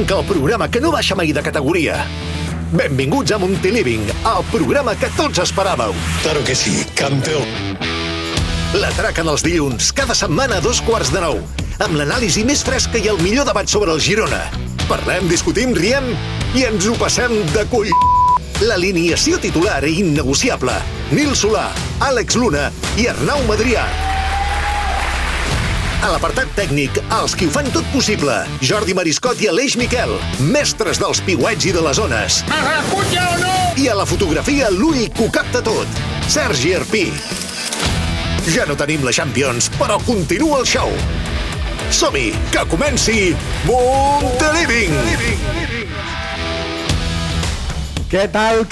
Arrenca el programa que no baixa mai de categoria. Benvinguts a Montiliving, el programa que tots esperàveu. Claro que sí, campeón. L'atraquen els dilluns, cada setmana a 8:45, amb l'anàlisi més fresca i el millor debat sobre el Girona. Parlem, discutim, riem i ens ho passem de cull. L'alineació titular i innegociable. Nil Solà, Àlex Luna i Arnau Madrià. A l'apartat tècnic, els qui ho fan tot possible. Jordi Mariscot i Aleix Miquel, mestres dels piuets i de les ones. M'escucha o no? I a la fotografia, l'ull que ho capta tot. Sergi Arpí. Ja no tenim la Champions, però continua el show. Som-hi, que comenci Montiliving! Què tal?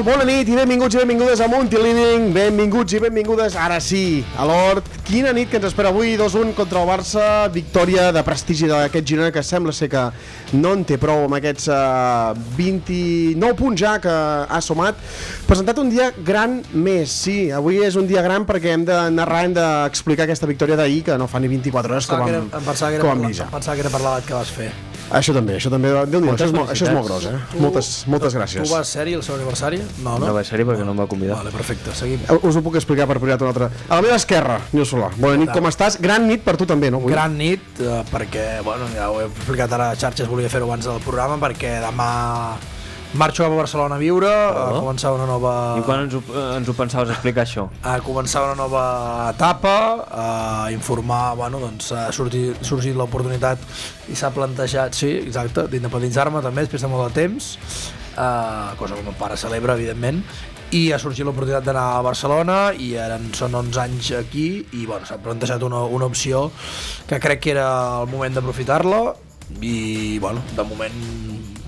Bona nit i benvinguts i benvingudes a Montiliving. Benvinguts i benvingudes, ara sí, a l'Hort. Quina nit que ens espera avui, 2-1 contra el Barça. Victòria de prestigi d'aquest Girona que sembla ser que no en té prou amb aquests 29 punts ja que ha sumat. Presentat un dia gran més, sí. Avui és un dia gran perquè hem de narrar, hem d'explicar aquesta victòria d'ahir que no fa ni 24 hores que vam vist ja. Em pensava que era per l'edat que vas fer. Això també. Déu-n'hi-do, això és molt gros, eh? Moltes gràcies. Tu vas ser-hi el seu aniversari? No? No vaig ser-hi perquè no em va convidar. Vale, perfecte, seguim. Us ho puc explicar per privat una altra. A la meva esquerra, Nil Solà. Bona nit, com estàs? Gran nit per tu també, no? Avui? Gran nit, perquè, bueno, ja ho he explicat ara a xarxes, volia fer-ho abans del programa, perquè demà marxo cap a Barcelona a viure, a començar una nova... I quan ens ho pensaves explicar, això? A començar una nova etapa, a informar, bueno, doncs ha sorgit l'oportunitat i s'ha plantejat, sí, exacte, d'independitzar-me també després de molt de temps, cosa que el meu pare celebra, evidentment, i ha sorgit l'oportunitat d'anar a Barcelona i ara són 11 anys aquí i bueno, s'ha plantejat una opció que crec que era el moment d'aprofitar-la i bueno, de moment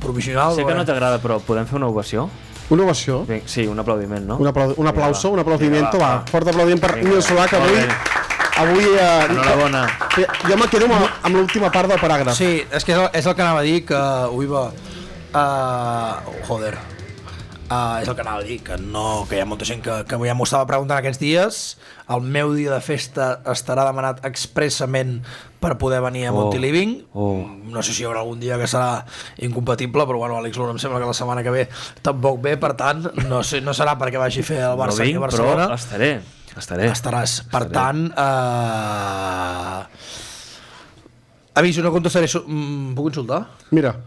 provisional. Sé que no t'agrada, però podem fer una ovació? Una ovació? Sí, un aplaudiment, no? Un aplauso, un aplaudimiento, va. Fort aplaudiment per Nil Solà, que avui enhorabona. Jo me quedo amb l'última part del paràgraf. Sí, és que és el que anava a dir, que és el que anava a dir, que hi ha molta gent que ja m'ho estava preguntant aquests dies. El meu dia de festa estarà demanat expressament per poder venir a Montiliving. No sé si hi haurà algun dia que serà incompatible, però bueno, Àlex Luna em sembla que la setmana que ve tampoc ve, per tant, no serà perquè vagi a fer el Barça aquí a Barcelona. Però estaré. Estaràs. Per tant, aviso, no contestaré. Puc insultar? Mira.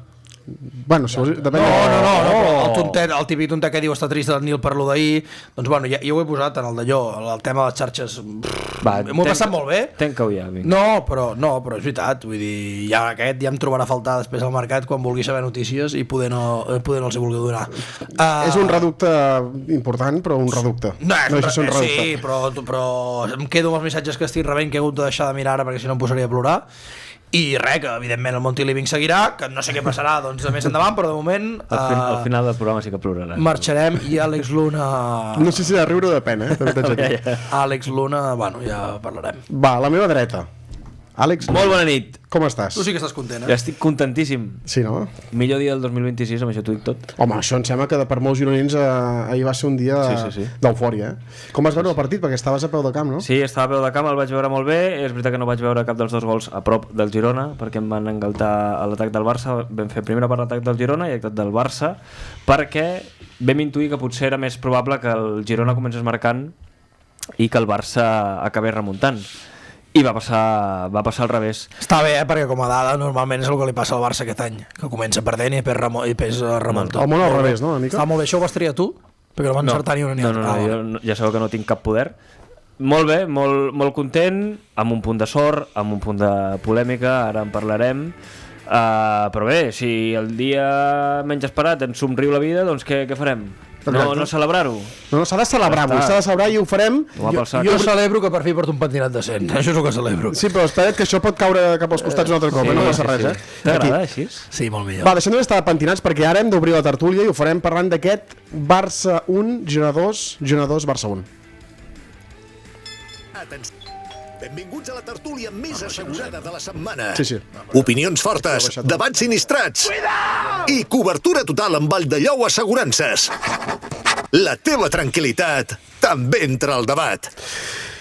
Bueno, depèn. No, el típic tontet que diu està trist el Nil per lo d'ahir, doncs bueno, ja ho he posat en el d'allò, el tema de les xarxes. M'ho he passat molt bé. Tanca-ho ja, vinga. No, però és veritat, vull dir, ja em trobarà a faltar després al mercat quan vulgui saber notícies i poder no els hi vulgui donar. És un reducte important, però un reducte. Sí, però em quedo amb els missatges que estic rebent que he hagut de deixar de mirar ara perquè si no em posaria a plorar. I res, que evidentment el Montiliving seguirà, que no sé què passarà doncs més endavant, però de moment al final del programa sí que plorarà. Marxarem i Àlex Luna... No sé si de riure o de pena, Àlex Luna, bueno, ja parlarem. Va, a la meva dreta. Àlex, molt bona nit. Com estàs? Tu sí que estàs content, Ja estic contentíssim. Sí, no? Millor dia del 2026, amb això t'ho dic tot. Home, això em sembla que per molts gironins ahir va ser un dia d'eufòria, Com vas veure el partit? Perquè estaves a peu de camp, no? Sí, estava a peu de camp, el vaig veure molt bé. És veritat que no vaig veure cap dels dos gols a prop del Girona, perquè em van engaltar a l'atac del Barça. Vam fer primera part l'atac del Girona i l'atac del Barça, perquè vam intuir que potser era més probable que el Girona comencés marcant i que el Barça acabés remuntant. I va passar al revés. Està bé, perquè com a dada normalment és el que li passa al Barça aquest any, que comença perdent i després remunta. El món al revés, no? Està molt bé, això ho vas triar tu? Perquè no van encertar ni una ni altra. No, ja sabeu que no tinc cap poder. Molt bé, molt content, amb un punt de sort, amb un punt de polèmica, ara en parlarem. Però bé, si el dia menys esperat ens somriu la vida, doncs què farem? No celebrar-ho? No, s'ha de celebrar avui, s'ha de celebrar i ho farem. Jo celebro que per fi porto un pentinat decent, això és el que celebro. Sí, però espera't que això pot caure cap als costats un altre cop, no passa res, T'agrada així? Sí, molt millor. Va, deixem d'estar pentinats perquè ara hem d'obrir la tertúlia i ho farem parlant d'aquest Barça 1, Girona 2, Girona 2, Barça 1. Atenció. Benvinguts a la tertúlia més assegurada de la setmana. Sí. Opinions fortes, debats sinistrats i cobertura total amb Valldellou Assegurances. La teva tranquil·litat també entra al debat.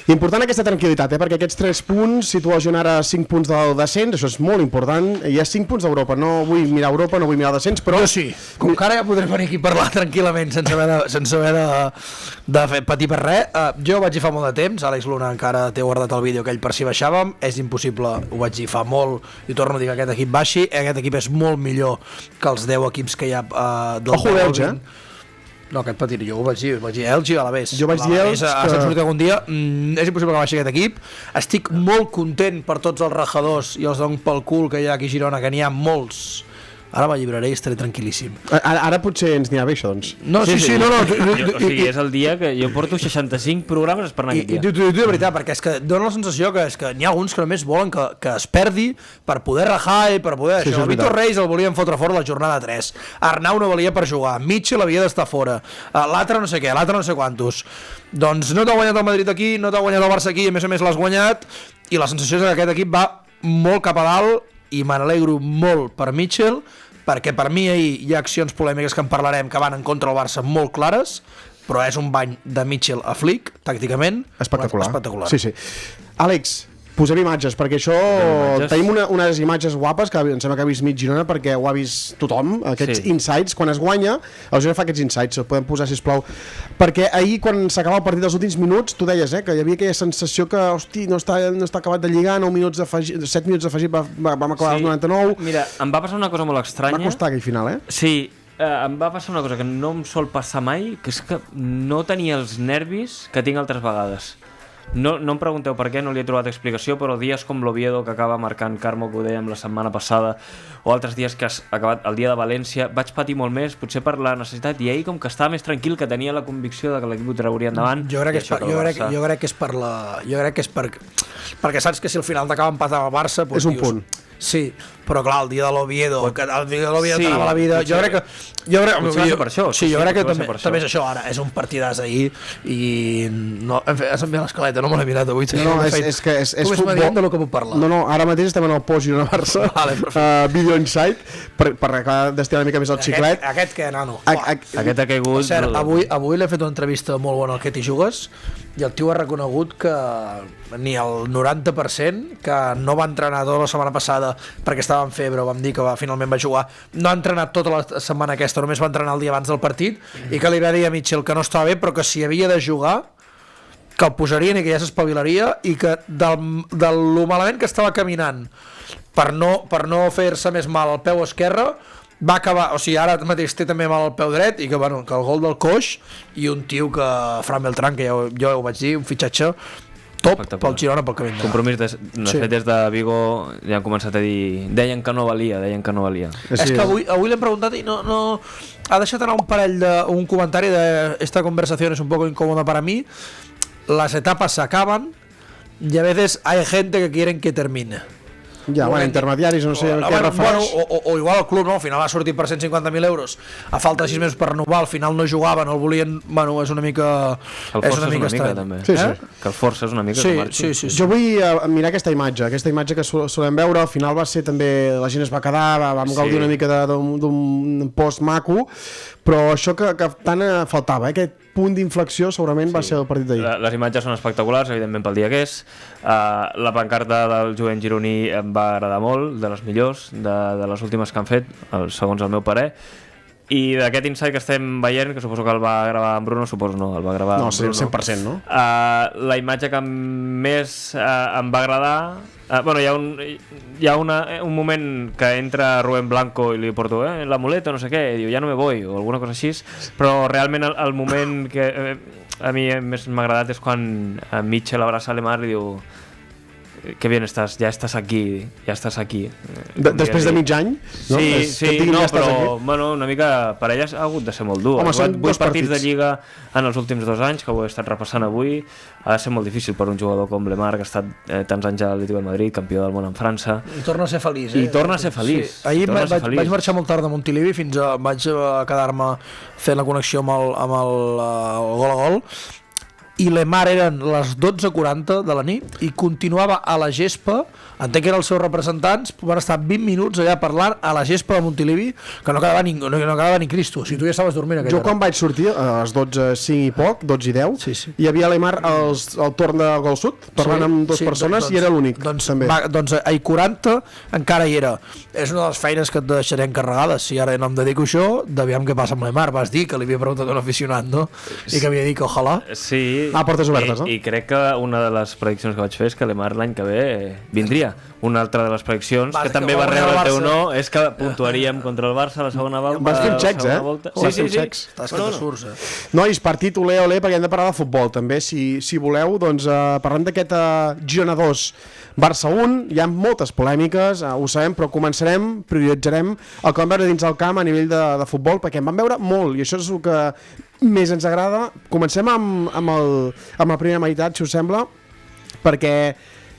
Important aquesta tranquil·litat, perquè aquests 3 punts situa el Girona ara 5 punts del descens, això és molt important. Hi ha 5 punts d'Europa, no vull mirar Europa, no vull mirar el descens, però... Jo sí, com que ara ja podrem venir aquí a parlar tranquil·lament sense haver de patir per res. Jo ho vaig dir fa molt de temps, Àlex Luna encara té guardat el vídeo aquell per si baixàvem, és impossible, ho vaig dir fa molt, i torno a dir que aquest equip baixi, aquest equip és molt millor que els 10 equips que hi ha del Ojo d'Elx, No, aquest petit, jo ho vaig dir Elx i Alavés. Jo vaig dir Elx que... Ha sortit algun dia, és impossible que baixi aquest equip. Estic molt content per tots els rajadors i els dono pel cul que hi ha aquí a Girona, que n'hi ha molts. Ara m'alliberaré i estaré tranquil·líssim. Ara potser ens n'hi ha bé, això, doncs. No, sí, no. O sigui, és el dia que jo porto 65 programes per anar I aquí. de veritat, perquè és que dona la sensació que n'hi ha alguns que només volen que es perdi per poder rajar i per poder... Sí, això. El Víctor Reis el volien fotre fora la jornada 3. Arnau no valia per jugar. Mitchell havia d'estar fora. L'altre no sé què, l'altre no sé quantos. Doncs no t'ha guanyat el Madrid aquí, no t'ha guanyat el Barça aquí, i a més l'has guanyat, i la sensació és que aquest equip va molt cap a dalt, i me n'alegro molt per Mitchell, perquè per mi ahir hi ha accions polèmiques que en parlarem que van en contra del Barça molt clares, però és un bany de Mitchell a Flick, tàcticament espectacular. Sí. Àlex, posem imatges, perquè això... Tenim unes imatges guapes que em sembla que ha vist mig Girona, perquè ho ha vist tothom, aquests insights. Quan es guanya, el Girona fa aquests insights, els podem posar, sisplau. Perquè ahir, quan s'acaba el partit dels últims minuts, tu deies que hi havia aquella sensació que, hosti, no està acabat de lligar, 7 minuts d'afegit, vam acabar als 99. Mira, em va passar una cosa molt estranya. Va costar aquell final, Sí, em va passar una cosa que no em sol passar mai, que és que no tenia els nervis que tinc altres vegades. No em pregunteu per què, no li he trobat explicació, però dies com l'Oviedo, que acaba marcant Carmo, que ho dèiem la setmana passada, o altres dies que has acabat el dia de València, vaig patir molt més, potser per la necessitat, i ell com que estava més tranquil, que tenia la convicció de que l'equip ho trauria endavant. Jo crec que és perquè saps que si al final t'acaba empatant el Barça, doncs és un dius, punt. Sí, però clar, el dia de l'Oviedo, t'anava la vida, jo crec que per això. Sí, jo crec que també és això. Ara és un partidàs ahir i no, en fi, has enviat l'escaleta, no me l'he mirat avui. No, és que és futbol de lo que puc parlar. No, ara mateix estem en el post Girona-Barça, Video Insight, per acabar d'estirar una mica més el xiclet. Aquest què, nano? Aquest ha caigut... Per cert, avui l'he fet una entrevista molt bona al Que t'hi jugues i el tio ha reconegut que ni el 90%, que no va entrenar tota la setmana passada perquè estava en febre, vam dir que finalment va jugar, no ha entrenat tota la setmana aquesta, només va entrenar el dia abans del partit, i que li va dir a Mitchell que no estava bé, però que si havia de jugar que el posarien i que ja s'espavilaria, i que de lo malament que estava caminant per no fer-se més mal al peu esquerre, va acabar, o sigui, ara mateix té també mal al peu dret, i que, bueno, que el gol del coix, i un tio que, Fran Beltrán, que jo ho vaig dir, un fitxatge top pel Girona, pel que vindrà. Compromís de fet des de Vigo ja han començat a dir, deien que no valia. És que avui l'hem preguntat i no ha deixat anar un comentari de esta conversación es un poco incómoda para mí, las etapas se acaban y a veces hay gente que quieren que termine. Ja, bueno, intermediaris, no sé què refereix. O igual el club, no? Al final va sortir per 150.000 euros, a falta de 6 mesos per renovar, al final no jugava, no el volien, bueno, és una mica... El força és una mica, també. Sí. Que el força és una mica que marxi. Sí. Jo vull mirar aquesta imatge que solem veure, al final va ser també, la gent es va quedar, vam gaudir una mica d'un post maco, però això que tant faltava, aquest punt d'inflexió segurament va ser el partit d'ahir. Les imatges són espectaculars, evidentment pel dia que és. La pancarta del jovent gironí em va agradar molt, de les millors, de les últimes que han fet, segons el meu parer. I d'aquest insight que estem veient, que suposo que el va gravar en Bruno, el va gravar en Bruno. 100%, no? La imatge que més em va agradar... Bueno, hi ha un moment que entra Rubén Blanco i li porto la muleta, no sé què, i diu, ja no me voy, o alguna cosa així, però realment el moment que a mi més m'ha agradat és quan Mitchell abraça a Lemar i diu, que bien estàs, ja estàs aquí. Després de mig any? No? Sí, però bueno, una mica per ella ha hagut de ser molt dur. Home, són 8 partits de Lliga en els últims 2 anys, que ho he estat repassant avui, ha de ser molt difícil per un jugador com Lemar, que ha estat tants anys a l'Atlético de Madrid, campió del món en França. I torna a ser feliç. I torna a ser feliç. Sí. Ahir vaig marxar molt tard de Montilivi, vaig quedar-me fent la connexió amb el gol a gol, i l'Emar eren les 12:40 de la nit i continuava a la gespa, entenc que eren els seus representants, van estar 20 minuts allà parlant a la gespa de Montilivi, que no quedava ni Cristo, si tu ja estaves dormint aquella Jo quan vaig sortir, a les 12:05 i poc, 12:10, Sí. hi havia l'Emar al torn de Gol Sud, parlant amb dues persones, i era l'únic, també. Doncs a I40 encara hi era. És una de les feines que et deixaré encarregades. Si ara no em dedico a això, d'aviam què passa amb l'Emar. Vas dir que li havia preguntat a un aficionat, no? I que havia dit que ojalà. Sí. Portes obertes, no? I crec que una de les prediccions que vaig fer és que l'Emar l'any que ve vindria. Una altra de les prediccions, que també va rebre el teu no, és que puntuaríem contra el Barça a la segona volta. Vas fent xecs, Sí. Estàs que te surts, Nois, partit olé, perquè hem de parlar de futbol també, si voleu, doncs parlem d'aquest Girona 2, Barça 1, hi ha moltes polèmiques, ho sabem, però començarem, prioritzarem el que vam veure dins el camp a nivell de futbol, perquè en vam veure molt, i això és el que més ens agrada. Comencem amb la primera meitat, si us sembla, perquè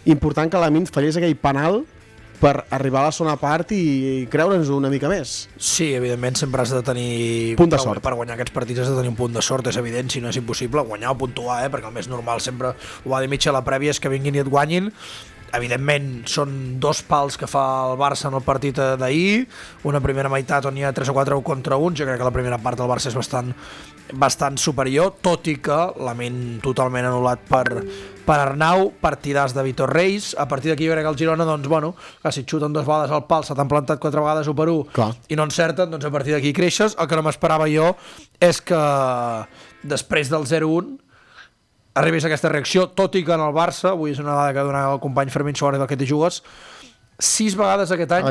important que l'Amin fallés aquell penal per arribar a la segona part i creure'ns una mica més. Sí, evidentment sempre has de tenir punt de sort. Per guanyar aquests partits has de tenir un punt de sort, és evident, si no és impossible guanyar o puntuar, perquè el més normal sempre ho va dir Mitchell a la prèvia, és que vinguin i et guanyin. Evidentment són dos pals que fa el Barça en el partit d'ahir, una primera meitat on hi ha 3 o 4 contra 1, jo crec que la primera part del Barça és bastant superior, tot i que l'ament totalment anul·lat per Arnau, partidàs de Vitor Reis. A partir d'aquí jo crec que el Girona, doncs, bueno, si et xuten 2 vegades al pal, se t'han plantat 4 vegades 1 per 1 i no encerten, doncs a partir d'aquí creixes. El que no m'esperava jo és que després del 0-1 arribés aquesta reacció, tot i que en el Barça, avui és una dada que donava el company Fermín Suárez del que t'hi jugues, 6 vegades aquest any,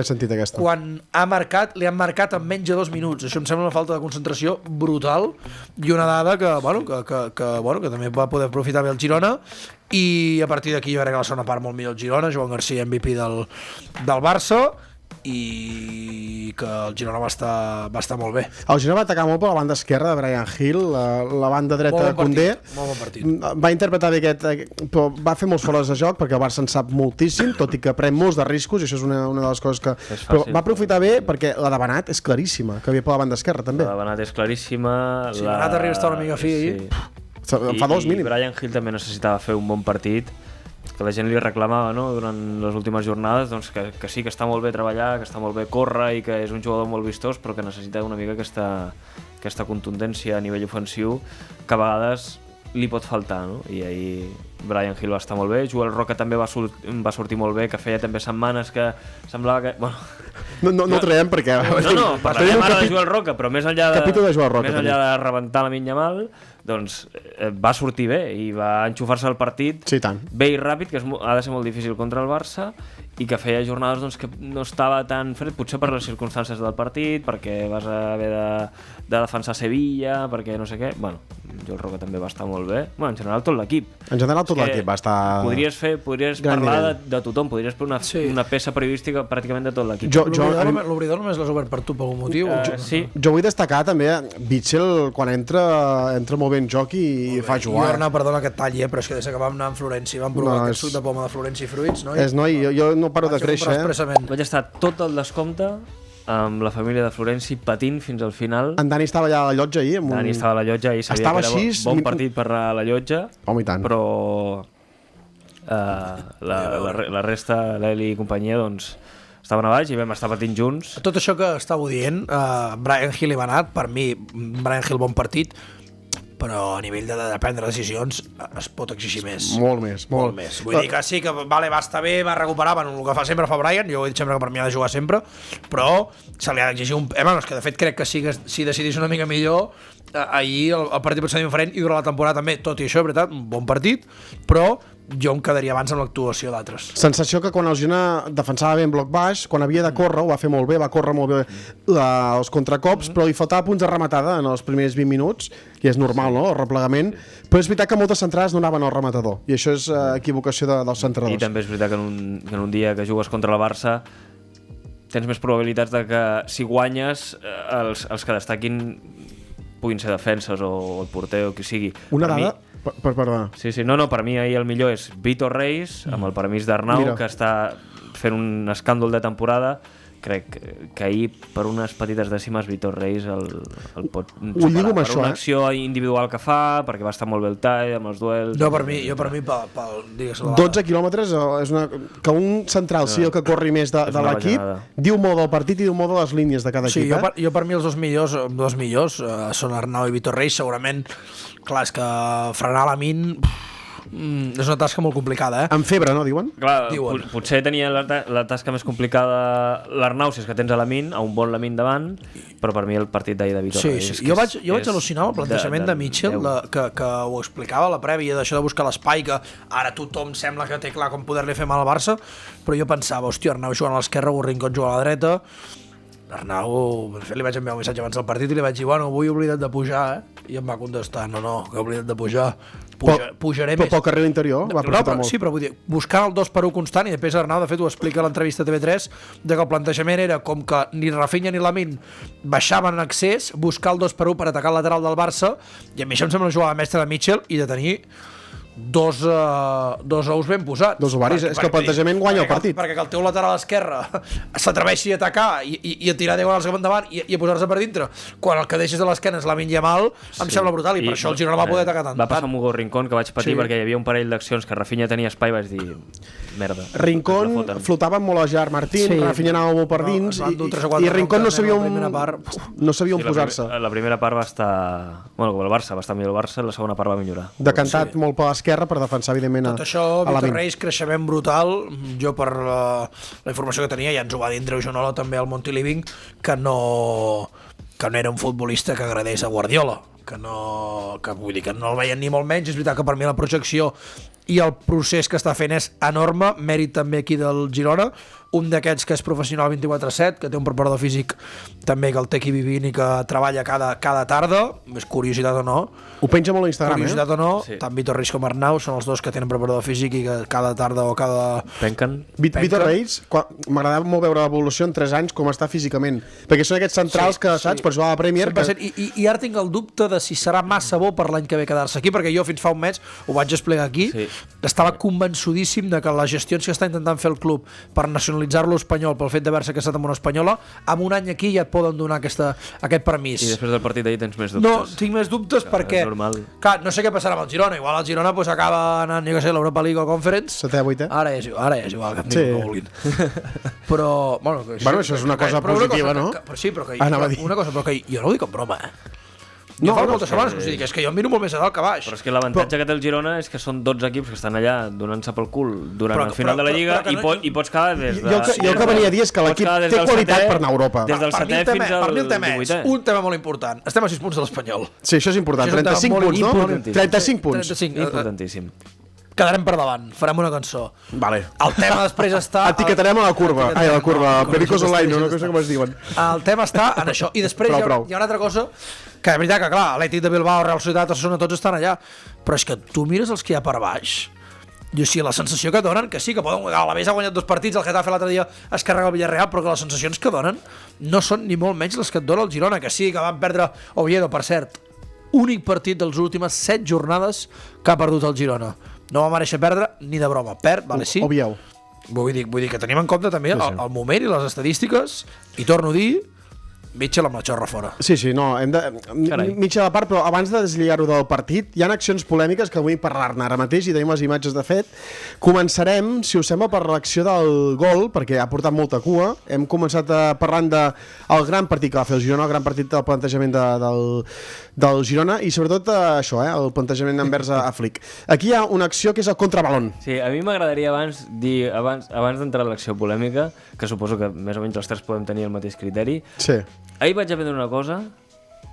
quan ha marcat, li han marcat en menys de 2 minuts. Això em sembla una falta de concentració brutal i una dada que també va poder aprofitar bé el Girona, i a partir d'aquí jo crec que la segona part molt millor el Girona, Joan García MVP del Barça, i que el Girona va estar molt bé. El Girona va atacar molt per la banda esquerra de Brian Hill, la banda dreta de Koundé. Molt bon partit. Va interpretar bé però va fer molts fores de joc perquè el Barça en sap moltíssim, tot i que pren molts de riscos, i això és una de les coses que... Però va aprofitar bé perquè la de Benat és claríssima, que havia per la banda esquerra també. La de Benat és claríssima. Sí, Benat arriba a estar una mica fi ahir. Fa 2 mínim. I Brian Hill també necessitava fer un bon partit, que la gent li reclamava, no?, durant les últimes jornades, doncs que sí, que està molt bé treballar, que està molt bé córrer i que és un jugador molt vistós, però que necessita una mica aquesta contundència a nivell ofensiu que a vegades li pot faltar, no? I ahir Brian Hill va estar molt bé, Joel Roca també va sortir molt bé, que feia també setmanes que semblava que... Bueno, no ho traiem perquè... No, parlarem ara de Joel Roca, però més enllà de rebentar la Minya Mal, doncs va sortir bé i va enxufar-se al partit bé i ràpid, que ha de ser molt difícil contra el Barça, i que feia jornades doncs, que no estava tan fred, potser per les circumstàncies del partit, perquè vas haver de defensar Sevilla, perquè no sé què. Bueno, Joel Roca també va estar molt bé. Bueno, en general tot l'equip. En general tot l'equip va estar... Podries parlar de tothom, podries fer una peça periodística pràcticament de tot l'equip. L'obridor només l'has obert per tu per algun motiu? Sí. Jo vull destacar també Bitzel, quan entra molt bé en joc i fa jugar. Jo, perdona que et talli, però és que des que vam anar amb Florenci vam provar aquest suc de poma de Florenci i fruits, no? Jo no paro de créixer, Vaig estar tot el descompte amb la família de Florenci patint fins al final. En Dani estava allà a la llotja ahir. Dani estava a la llotja i sabia que era bon partit per a la llotja. Home, i tant. Però la resta, l'Eli i companyia, doncs estaven a baix i vam estar patint junts. Tot això que estàveu dient, Brian Hill i Benat, per mi Brian Hill bon partit, però a nivell de prendre decisions es pot exigir més. Molt més. Vull dir que sí, que va estar bé, va recuperar, el que fa sempre fa Brian, jo ho he dit sempre que per mi ha de jugar sempre, però se li ha d'exigir un... és que de fet crec que si decidís una mica millor, ahir el partit pot ser diferent i durant la temporada també, tot i això, és veritat, un bon partit, però jo em quedaria abans amb l'actuació d'altres. Sensació que quan el Girona defensava bé en bloc baix, quan havia de córrer, ho va fer molt bé, va córrer molt bé els contracops, però li faltava punts de rematada en els primers 20 minuts, i és normal, no?, el replegament, però és veritat que moltes centrades no anaven al rematador, i això és equivocació dels centradors. I també és veritat que en un dia que jugues contra la Barça tens més probabilitats de que si guanyes els que destaquin puguin ser defenses o el porter o qui sigui. Una dada... Perdona. Sí, per mi ahir el millor és Vitor Reis, amb el permís d'Arnau, que està fent un escàndol de temporada, crec que ahir per unes petites dècimes Vitor Reis el pot Ho lligo amb per això, una acció individual que fa, perquè va estar molt bé el tall amb els duels. Jo per mi digues, 12 quilòmetres és que un central sigui el que corri més de una l'equip, bajanada. diu molt del partit i diu molt de les línies de cada Sí, equip. jo per mi els dos millors són Arnau i Vitor Reis. Segurament, clar, és que frenar l'Amin és una tasca molt complicada, En febre, no, diuen? Clar, Diuen. potser tenia la tasca més complicada l'Arnau, si és que tens a Lamin, a un bon Lamin davant, però per mi el partit d'ahir de Vitor Sí, Reis... sí. Jo vaig al·lucinar amb el plantejament de Mitchell, que ho explicava a la prèvia, d'això de buscar l'espai, que ara tothom sembla que té clar com poder-li fer mal al Barça, però jo pensava, hòstia, Arnau jugant a l'esquerra, o Rincón jugant a la dreta. Arnau, de fet, li vaig enviar un missatge abans del partit i li vaig dir, bueno, avui he oblidat de pujar, I em va contestar, no, que he oblidat de pujar. Pujaré més. Però pel carrer interior va aprofitar molt. Sí, però vull dir, buscant el 2-1 constant, i després Arnau, de fet, ho explica a l'entrevista a TV3, de que el plantejament era com que ni Rafinha ni Lamine baixaven en accés, buscar el 2-1 per atacar el lateral del Barça, i a mi això em sembla una jugada mestra de Mitchell i de tenir dos ous ben posats. Dos ovaris, és que el plantejament guanya el partit. Perquè que el teu lateral esquerre s'atreveixi a atacar i a tirar diagonals cap endavant i a posar-se per dintre, quan el que deixes a l'esquena és Lamine Yamal, em sembla brutal, i per això el Girona va poder atacar tant. Va passar amb Hugo Rincón, que vaig patir perquè hi havia un parell d'accions que Rafinha tenia espai, vaig dir, merda. Rincón flotava molt a Gerard Martín, Rafinha anava molt per dins, i Rincón no sabia on posar-se. La primera part va estar... Bueno, com el Barça, va estar millor el Barça, la segona part va millorar. Decantat molt per l'esquerra per defensar, evidentment, tot això, Vitor Reis, creixement brutal. Jo, per la informació que tenia, ja ens ho va dir Andreu Jonola també al Monty Living, que no era un futbolista que agradés a Guardiola, que vull dir que no el veien ni molt menys. És veritat que per mi la projecció i el procés que està fent és enorme, mèrit també aquí del Girona, un d'aquests que és professional 24/7, que té un preparador físic també que el té aquí vivint i que treballa cada tarda, més curiositat o no. Ho penja molt a Instagram, curiositat o no, tant Vitor Reis com Arnau són els dos que tenen preparador físic i que cada tarda o cada... Penquen. Vitor Reis, m'agradava molt veure l'evolució en 3 anys, com està físicament, perquè són aquests centrals que, saps, per jugar a la Premier... I ara tinc el dubte de si serà massa bo per l'any que ve quedar-se aquí, perquè jo fins fa un mes ho vaig explicar aquí, estava convençudíssim de que les gestions que està intentant fer el club per nacionalitzar-lo espanyol pel fet d'haver-se casat amb una espanyola, amb un any aquí ja et poden donar aquest permís. I després del partit d'ahir tens més dubtes. No, tinc més dubtes perquè... Clar, no sé què passarà amb el Girona. Igual el Girona acaba anant, jo què sé, l'Europa League o Conference. 7è, 8è. Ara és igual, que em diguin que vulguin. Però, bueno, això és una cosa positiva, no? Sí, però que jo no ho dic en broma, Jo fa moltes setmanes que us dic, és que jo em miro molt més a dalt que a baix. Però és que l'avantatge que té el Girona és que són 12 equips que estan allà donant-se pel cul durant el final de la Lliga i pots quedar des de... Jo el que venia a dir és que l'equip té qualitat per anar a Europa. Des del 7è fins al 18è. Un tema molt important. Estem a 6 punts de l'Espanyol. Sí, això és important. 35 punts, no? 35 punts. Importantíssim. Quedarem per davant, farem una cançó. Vale. El tema després està... Etiquetarem a la curva. Ai, a la curva. Pericos Online, no sé com es diuen. El tema està en això. I després hi ha una altra cosa, que és veritat que, clar, Atlètic de Bilbao, Real Societat, Osasuna, tots estan allà, però és que tu mires els que hi ha per baix, i o sigui, la sensació que donen, que sí, que poden... L'Alavés ha guanyat 2 partits, el Getafe l'altre dia es carrega el Villarreal, però que les sensacions que donen no són ni molt menys les que et dona el Girona, que sí, que van perdre Oviedo, per cert, únic partit dels últimes 7 jornades que ha perdut el Girona. No va mereixer perdre ni de broma. Vale, sí. Oviedo. Vull dir que tenim en compte també el moment i les estadístiques, i torno a dir, Mitchell amb la xorra fora. Sí, no, hem de... Mitja de part, però abans de deslligar-ho del partit, hi ha accions polèmiques que vull parlar-ne ara mateix, i tenim les imatges de fet. Començarem, si us sembla, per l'acció del gol, perquè ha portat molta cua. Hem començat parlant del gran partit que va fer el Girona, el gran partit del plantejament del Girona, i sobretot això, el plantejament envers a Flick. Aquí hi ha una acció que és el contrabalón. Sí, a mi m'agradaria abans d'entrar a l'acció polèmica, que suposo que més o menys els tres podem tenir el mateix criteri. Sí. Ahir vaig aprendre una cosa,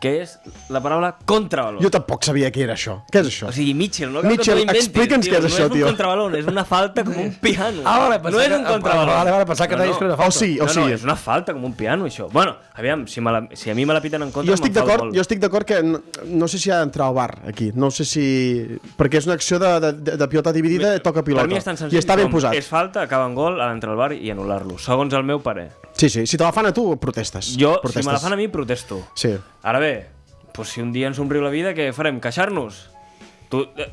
que és la paraula contrabalón. Jo tampoc sabia què era això. Què és això? O sigui, Mitchell, explica'ns què és això, tio. No és un contrabalón, és una falta com un piano. No és un contrabalón. Vale, pensava que t'havies una falta. O sigui, és una falta com un piano, això. Bueno, aviam, si a mi me la piten en contra, jo estic d'acord que no sé si ha d'entrar al bar aquí. No sé si... Perquè és una acció de pilota dividida, toca pilota. Per mi és tan senzill com és falta, acaba en gol, ha d'entrar al bar i anul·lar-lo, segons el meu parer. Sí, si te la fan a tu, protestes. Si me la fan a mi, protesto. Sí. Ara bé, si un dia ens somriu la vida, què farem? Queixar-nos?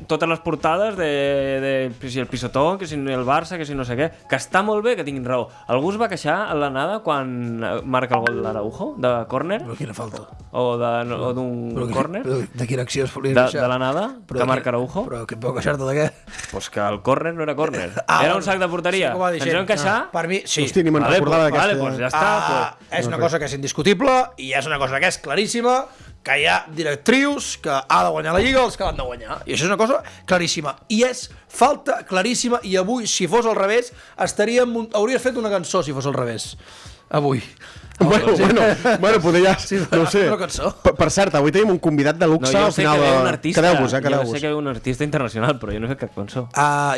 totes les portades de si el Pisotón, que si el Barça, que si no sé què, que està molt bé que tinguin raó. Algú es va queixar a l'anada quan marca el gol de l'Araujo, de córner? Però quina falta. O d'un córner? De quina acció es volia De l'anada, que marca Araujo? Però que pot queixar-te de què? Pues que el córner no era córner. Era un sac de porteria. Ens vam queixar? Per mi, sí. Hosti, ni me'n recordava d'aquesta. Vale, pues ja està. És una cosa que és indiscutible i és una cosa que és claríssima, que hi ha directrius que ha de guanyar la Lliga els que l'han de guanyar. I això és una cosa claríssima. I és falta claríssima i avui, si fos al revés, hauries fet una cançó si fos al revés. Avui. Bueno, poder ja... Sí, no ho sé. una cançó. Per cert, avui tenim un convidat de luxe No, al final. Quedeu-vos, jo sé que hi ha un artista internacional, però jo no sé cap cançó.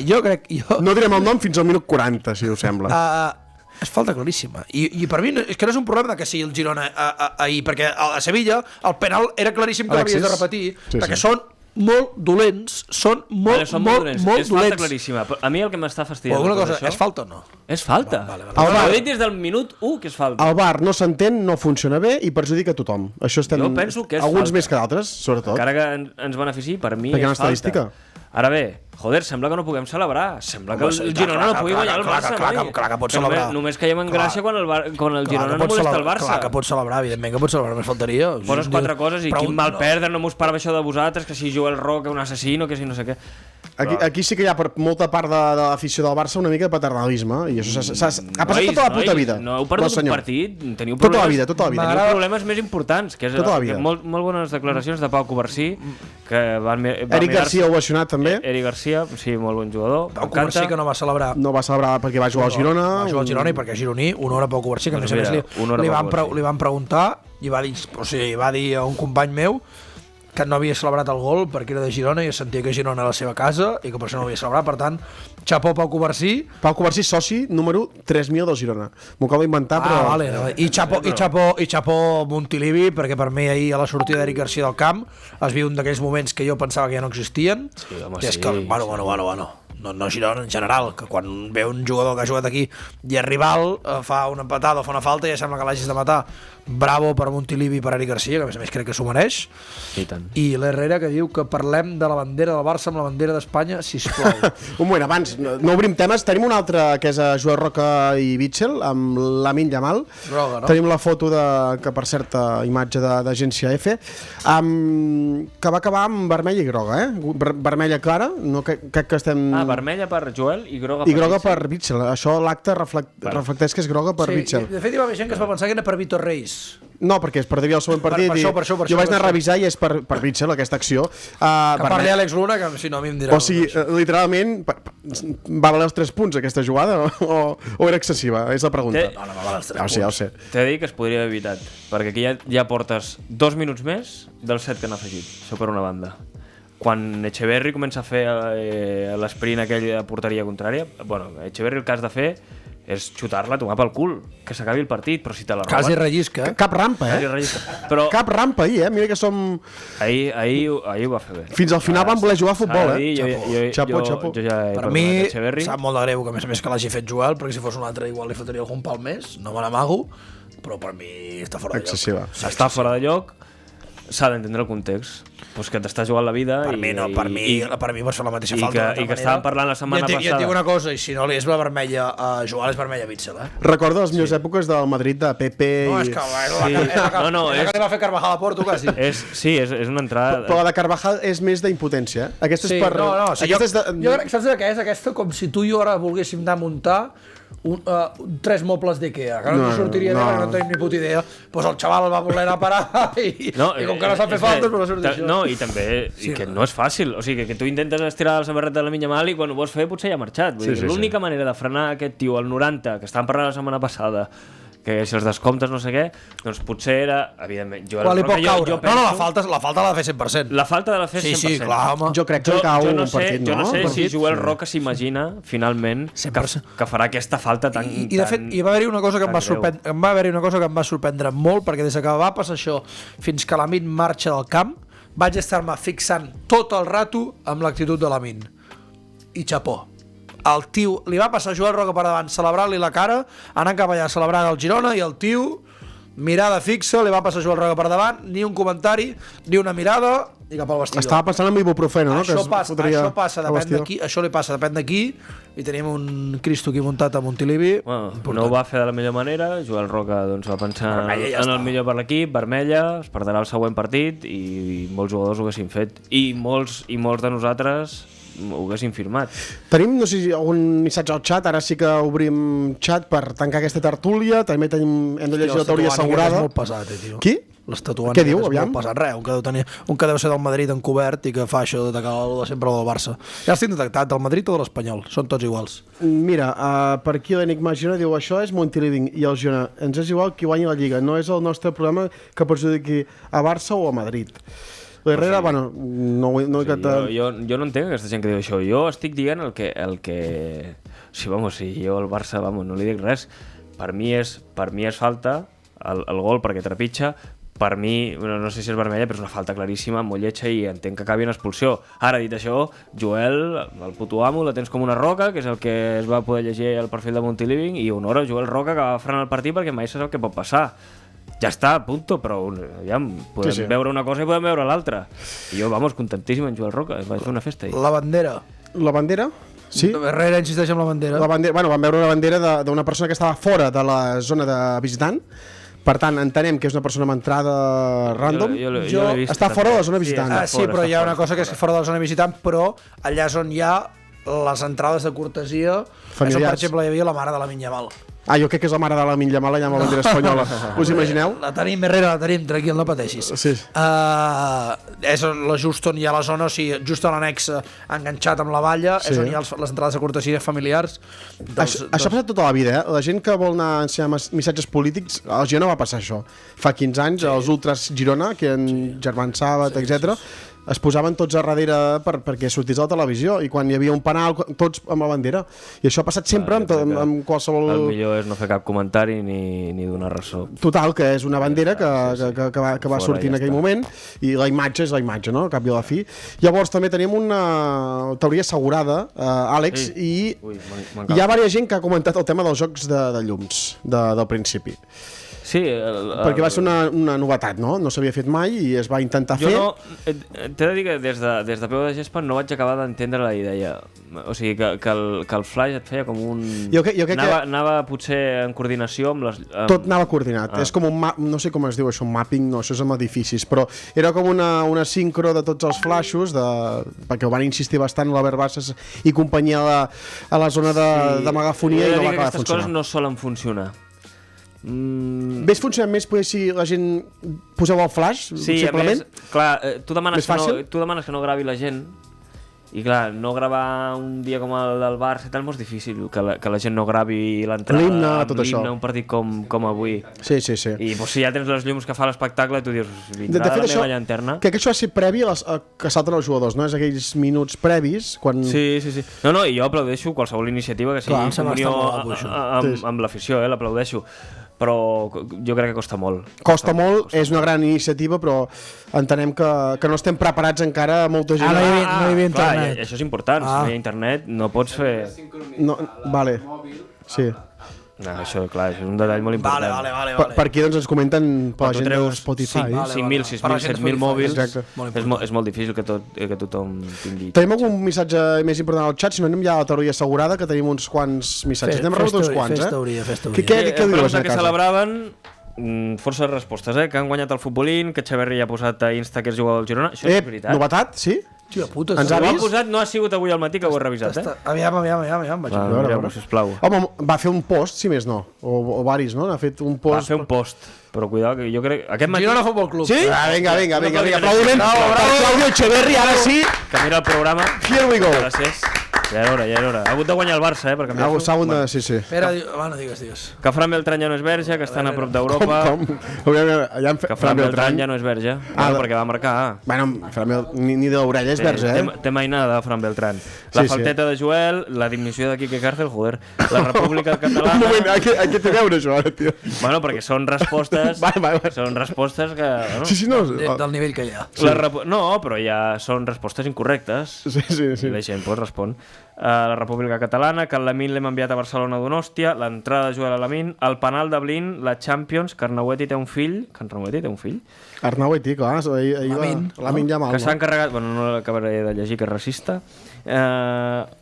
Jo crec... No direm el nom fins al minut 40, si us sembla. És falta claríssima. I per mi és que no és un problema que sigui el Girona ahir, perquè a Sevilla el penal era claríssim que l'havies de repetir, perquè són molt dolents, són molt dolents. És falta claríssima. A mi el que m'està fastidiant... Però una cosa, és falta o no? És falta. Vale. Ho he dit des del minut 1 que és falta. El VAR no s'entén, no funciona bé i perjudica a tothom. Això estem... Jo penso que és alguns falta. més que d'altres, sobretot. Encara que ens benefici, per mi perquè és falta. estadística. Ara bé, joder, sembla que no puguem celebrar. Sembla que el Girona no pugui guanyar el Barça mai. Clar que pot celebrar. Només caiem en gràcia quan el Girona no molesta el Barça. Clar que pot celebrar, evidentment que pot celebrar, només faltaria. Poses 4 coses i quin mal perdre, no m'ho esperava això de vosaltres, que si Joel Roca un assassino, que si no sé què. Aquí sí que hi ha per molta part de l'afició del Barça una mica de paternalisme i això ha passat tota la puta vida. No heu perdut un partit, teniu tota la vida. Teniu problemes més importants, que és molt bones declaracions de Pau Covarsí, que van Eric Garcia ovacionat també. Eric Garcia, sí, molt bon jugador. Pau Covarsí que no va celebrar. No va celebrar perquè va jugar al Girona. Va jugar al Girona i perquè gironí, honor a Pau Covarsí, que a més a més li van preguntar i va dir a un company meu que no havia celebrat el gol perquè era de Girona i es sentia que Girona era la seva casa i que per això no havia celebrat, per tant, xapó Pau Covarsí. Pau Covarsí, soci número 3.000 del Girona. M'ho acabo d'inventar, però... Vale. I xapó Montilivi, perquè per mi ahir a la sortida d'Eric Garcia del camp es viu un d'aquells moments que jo pensava que ja no existien. Sí, home, que és que, bueno. No Girona en general, que quan ve un jugador que ha jugat aquí i és rival, fa una patada o fa una falta i ja sembla que l'hagis de matar. Bravo per Montilivi i per Eric Garcia, que a més crec que s'ho mereix. I tant. I l'Herrera que diu que parlem de la bandera del Barça amb la bandera d'Espanya, sisplau. Un moment, abans, no obrim temes. Tenim un altre que és a Joel Roca i Bitzel, amb Lamine Yamal. Groga, no? Tenim la foto que per certa imatge d'agència F, que va acabar amb vermella i groga, vermella clara, no, crec que estem... Vermella per Joel i groga per Bitzel. Això l'acte reflecteix que és groga per Bitzel. De fet hi va haver gent que es va pensar que era per Vitor Reis. No, perquè es perdria el següent partit per això, jo vaig anar a revisar i és per Bitzel aquesta acció. Que parli Àlex Luna, que si no a mi em dirà. O sigui, literalment va valer els 3 punts aquesta jugada o era excessiva? És la pregunta. No, va valer els 3 punts. Ja ho sé. T'he de dir que es podria haver evitat, perquè aquí ja portes 2 minuts més dels 7 que han afegit, això per una banda. Quan Echeverri comença a fer l'esprint aquell de porteria contrària, bueno, Echeverri el que has de fer és xutar-la, tomar pel cul, que s'acabi el partit, però si te la roben... Quasi rellisca. Cap rampa, Però... Cap rampa ahir, Mira que som... Ahir ho va fer bé. Fins al final van voler jugar a futbol, Xapó. Per mi, sap molt de greu que a més que l'hagi fet Joel, perquè si fos un altre igual li fotria algun pal més, no me n'amago, però per mi està fora de lloc. Excessiva. Està fora de lloc, s'ha d'entendre el context. Pues que t'està jugant la vida per mi pots fer la mateixa falta i que estàvem parlant la setmana passada. I et dic una cosa, i si no li és la vermella a Joel, és vermella a Bitzel, Recordo les millors èpoques del Madrid de Pepe No, és que és que li va fer Carvajal a Porto, quasi. Sí, és una entrada... Però la de Carvajal és més d'impotència. Aquesta és per... Jo crec, saps què és aquesta? Com si tu i jo ara volguéssim anar a muntar 3 mobles d'Ikea, que no ens sortiria bé, perquè no tenim ni puta idea. Doncs el xaval va voler anar a parar i com que no s'ha fet faltes, però va sortir això. No, i també que no és fàcil. O sigui, que tu intentes estirar la samarreta de Lamine Yamal i quan ho vols fer potser ja ha marxat. L'única manera de frenar aquest tio al 90, que estàvem parlant la setmana passada, que si els descomptes no sé què, doncs potser era, evidentment, Joel Roca, jo penso... No, la falta l'ha de fer 100%. La falta de la fer 100%. Sí, clar, home. Jo crec que cau un partit, no? Jo no sé si Joel Roca s'imagina, finalment, que farà aquesta falta tan... I de fet, hi va haver-hi una cosa que em va sorprendre molt, perquè des que va passar això fins que Lamine marxa del camp, vaig estar-me fixant tot el rato amb l'actitud de Lamine. I xapó. El tio, li va passar Joel Roca per davant, celebrar-li la cara, anar cap allà a celebrar el Girona, i el tio, mirada fixa, li va passar Joel Roca per davant, ni un comentari, ni una mirada, i cap al vestidor. Estava pensant en ibuprofeno, no? Això passa, depèn d'aquí. d'aquí, això li passa, depèn d'aquí, i tenim un Cristo aquí muntat a Montilivi. Bueno, no ho va fer de la millor manera, Joel Roca doncs, va pensar en el millor per l'equip, vermella, es perdrà el següent partit i molts jugadors ho haguessin fet. I molts de nosaltres ho haguessin firmat. Tenim, no sé si algun missatge al xat, ara sí que obrim xat per tancar aquesta tertúlia, també hem de llegir la teoria assegurada. És molt pesat, tio. Qui? Què diu, aviam? Molt pesat, res, un que deu ser del Madrid encobert i que fa això d'atacar de sempre del Barça. Ja estic detectat, del Madrid o de l'Espanyol, són tots iguals. Mira, per aquí l'Enigma Girona diu això és Montiliving i el Girona. Ens és igual qui guanyi la Lliga, no és el nostre programa que perjudiqui a Barça o a Madrid. L'Herrera, bueno, no jo no entenc aquesta gent que diu això. Jo estic dient el que... Si jo al Barça, no li dic res. Per mi és falta el gol perquè trepitja. Per mi, no sé si és vermella, però és una falta claríssima, molt lletja, i entenc que acabi en expulsió. Ara, dit això, Joel, el puto amo, la tens com una roca, que és el que es va poder llegir al perfil de Montiliving, i honora Joel Roca, que va frenar el partit perquè mai saps el que pot passar. Ja està, punto, però podem veure una cosa i podem veure l'altra. I jo, contentíssim en Joel Roca, vaig fer una festa. La bandera. La bandera? Sí. Herrera insisteix en la bandera. Bueno, vam veure una bandera d'una persona que estava fora de la zona de visitant. Per tant, entenem que és una persona amb entrada random. Jo l'he vist. Està fora de la zona visitant. Sí, però hi ha una cosa que és fora de la zona visitant, però allà és on hi ha les entrades de cortesia. És on, per exemple, hi havia la mare de la Minyamal. Jo crec que és la mare de la Minyamal allà amb la bandera espanyola. Us imagineu? La tenim, Herrera, la tenim, tranquil, no pateixis. Sí. És just on hi ha la zona, o sigui, just a l'annex enganxat amb la valla, és on hi ha les entrades de cortesia familiars. Això ha passat tota la vida, La gent que vol anar a ensenyar missatges polítics, al Girona va passar això. Fa 15 anys, els ultras Girona, que en Germán Sàbat, etc., es posaven tots a darrere perquè sortís a la televisió, i quan hi havia un penal tots amb la bandera, i això ha passat sempre amb qualsevol... El millor és no fer cap comentari ni donar ressò. Total, que és una bandera que va sortir en aquell moment, i la imatge és la imatge, no? Al cap i a la fi. Llavors també tenim una teoria assegurada, Àlex, i hi ha diversa gent que ha comentat el tema dels jocs de llums del principi. Sí, perquè va ser una novetat, no? No s'havia fet mai i es va intentar fer. Jo t'he de dir que des de peu de gespa no vaig acabar d'entendre la idea. O sigui, que el flash et feia com un... Anava potser en coordinació amb les... Tot anava coordinat. És com un no sé com es diu això, un mapping, no, això és amb edificis, però era com una sincro de tots els flashos, perquè ho van insistir bastant l'Albert Bassas i companyia a la zona de megafonia, i no va acabar de funcionar. Aquestes coses no solen funcionar. Ves funcionant més si la gent poseu el flash, simplement? Sí, a més, clar, tu demanes que no gravi la gent, i clar, no gravar un dia com el del Barça i tal, és molt difícil que la gent no gravi l'entrada amb l'himne, un partit com avui. Sí. I si ja tens les llums que fa l'espectacle, tu dius, vindrà la meva llanterna. Crec que això ha de ser previ que salten els jugadors, no? És aquells minuts previs quan... Sí. No, i jo aplaudeixo qualsevol iniciativa que sigui comunió amb l'afició, l'aplaudeixo. Però jo crec que costa molt. Costa molt, és una gran iniciativa, però entenem que no estem preparats encara, molta gent... No hi havia internet. Això és important, si no hi ha internet no pots fer... No, vale, sí. No, això, clar, és un detall molt important. Vale. Per aquí doncs ens comenten per la gent de Spotify. 5.000, 6.000, 7.000 mòbils. És molt difícil que tothom tingui. Tenim algun missatge més important al xat? Si no anem ja a la teoria assegurada, que tenim uns quants missatges. Anem a rebre uns quants, Fes teoria. Què dius a casa? Que celebraven força respostes, que han guanyat el futbolín, que Xaverri ja ha posat a Insta que és jugador del Girona. Això és veritat. Novetat, sí? Tia puta, ens ha vist? Posat, no ha sigut avui al matí que ho he revisat, Aviam, vaig a veure, sisplau. Home, va fer un post, si més no, o varis, no? Ha fet un post... Va fer un post, però cuidado, que jo crec... Girona Futbol Club. Sí? Vinga, aplaudiment per Claudio Echeverri, ara sí. Que mira el programa. Here we go. Gràcies. Ja era hora. Ha hagut de guanyar el Barça, per canviar-ho. Sí. Espera, digues. Que Fran Beltrán ja no és verge, que estan a prop d'Europa. Com? Que Fran Beltrán ja no és verge, perquè va marcar. Bueno, ni de l'orella és verge, Té mainada, Fran Beltrán. La falteta de Joel, la dimissió de Quique Cárcel, joder. La República Catalana... Un moment, què té a veure això ara, tio? Bueno, perquè són respostes... Són respostes que... Sí, no. Del nivell que hi ha. No, però ja són respostes incorrectes. Sí. I la gent respon. la República Catalana, que el Lamín l'hem enviat a Barcelona Donòstia, l'entrada de Joel Lamín, el penal de Blin, la Champions, que Arnaueti té un fill, Arnaueti, clar, Lamín Yamal. que s'ha encarregat, bueno, no l'acabaré de llegir, que és racista,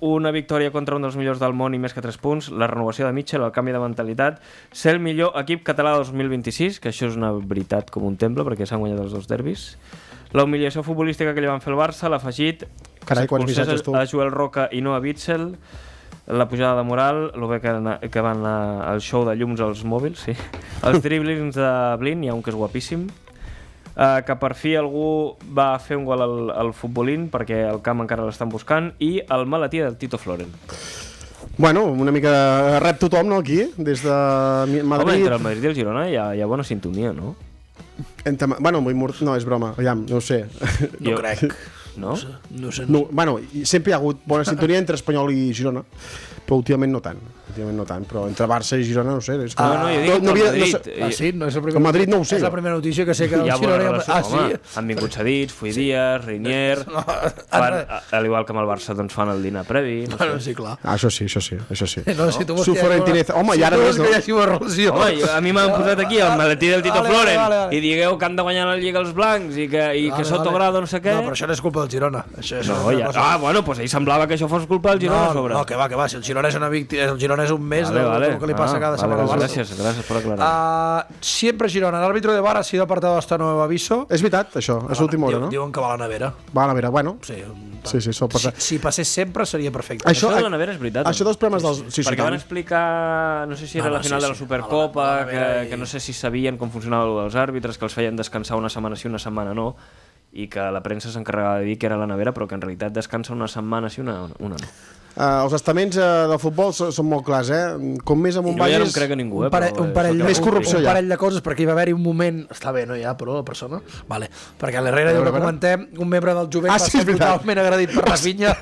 una victòria contra un dels millors del món i més que 3 punts, la renovació de Mitchell, el canvi de mentalitat, ser el millor equip català 2026, que això és una veritat com un temple, perquè s'han guanyat els 2 derbis, la humiliació futbolística que li van fer el Barça, l'ha afegit, Carai, quants missatges tu. a Joel Roca i no a Witzel, la pujada de moral, el bé que van anar al show de llums als mòbils, sí. Els driblings de Blin, hi ha un que és guapíssim, que per fi algú va fer un gol al futbolín perquè el camp encara l'estan buscant, i el maletí del Tito Floren. Bueno, una mica rep tothom, no, aquí, des de Madrid. Home, entre el Madrid i el Girona hi ha bona sintonia, no? Bueno, no, és broma, aviam, no ho sé. No crec. No? No sé. No, bueno, sempre hi ha hagut bona sintonia entre Espanyol i Girona, però últimament no tant, però entre Barça i Girona no sé. És que No, jo dic no el havia- Madrid. no sé- Sí, no és la El primera, Madrid no ho sé. és la primera notícia que sé que Hi ha el bona Girona... relació, home. Sí? Han vingut cedits, Fui Díaz, Reinier, al igual que amb el Barça doncs fan el dinar previ, no Bueno, sé. sí, clar. Això sí. No, si tu vols Su que hi hagi Florentinez. una- Home, si i ara tu més, vols que hi no? hagi una relació... Home, a mi m'han posat aquí el maletí del Tito Vale, Floren vale. i digueu que han de guanyar la Lliga els blancs i que Sotogrado no sé què. No, però això no és culpa del Girona. Això és No, una ja... cosa. bueno, doncs ahir semblava que això fos culpa del Girona a sobre. No, que va, si el Girona és una víctima, el Girona és un mes del que li pasa cada semana al Barça. Gracias por aclarar. Siempre Girona. El árbitro de VAR ha sido apartado hasta nuevo aviso. És veritat, això, és l'última hora, no? Diuen que va a la nevera. Va, a veure, bueno. Sí, sol passar. Si passés sempre seria perfecte. Això- Això de la nevera és veritat. Això dels problemes dels... Sí, Perquè van tant. explicar, no sé si era la final de la Supercopa, que no sé si sabien com funcionava el dels àrbitres, que els feien descansar una setmana sí, una setmana no, i que la premsa s'encarregava de dir que era la nevera, però que en realitat descansa una setmana sí, una no. Els estaments del futbol són molt clars, Com més amunt Jo ja no em vagis... crec a ningú, Un parell, Més corrupció un ja. parell de coses, perquè hi va haver-hi un moment... Està bé, no hi ha, però, la persona? Vale. Perquè a l'Herrera, veure, que comentem, un membre del jovent va sí, ser és veritat. totalment agredit per Rafinha.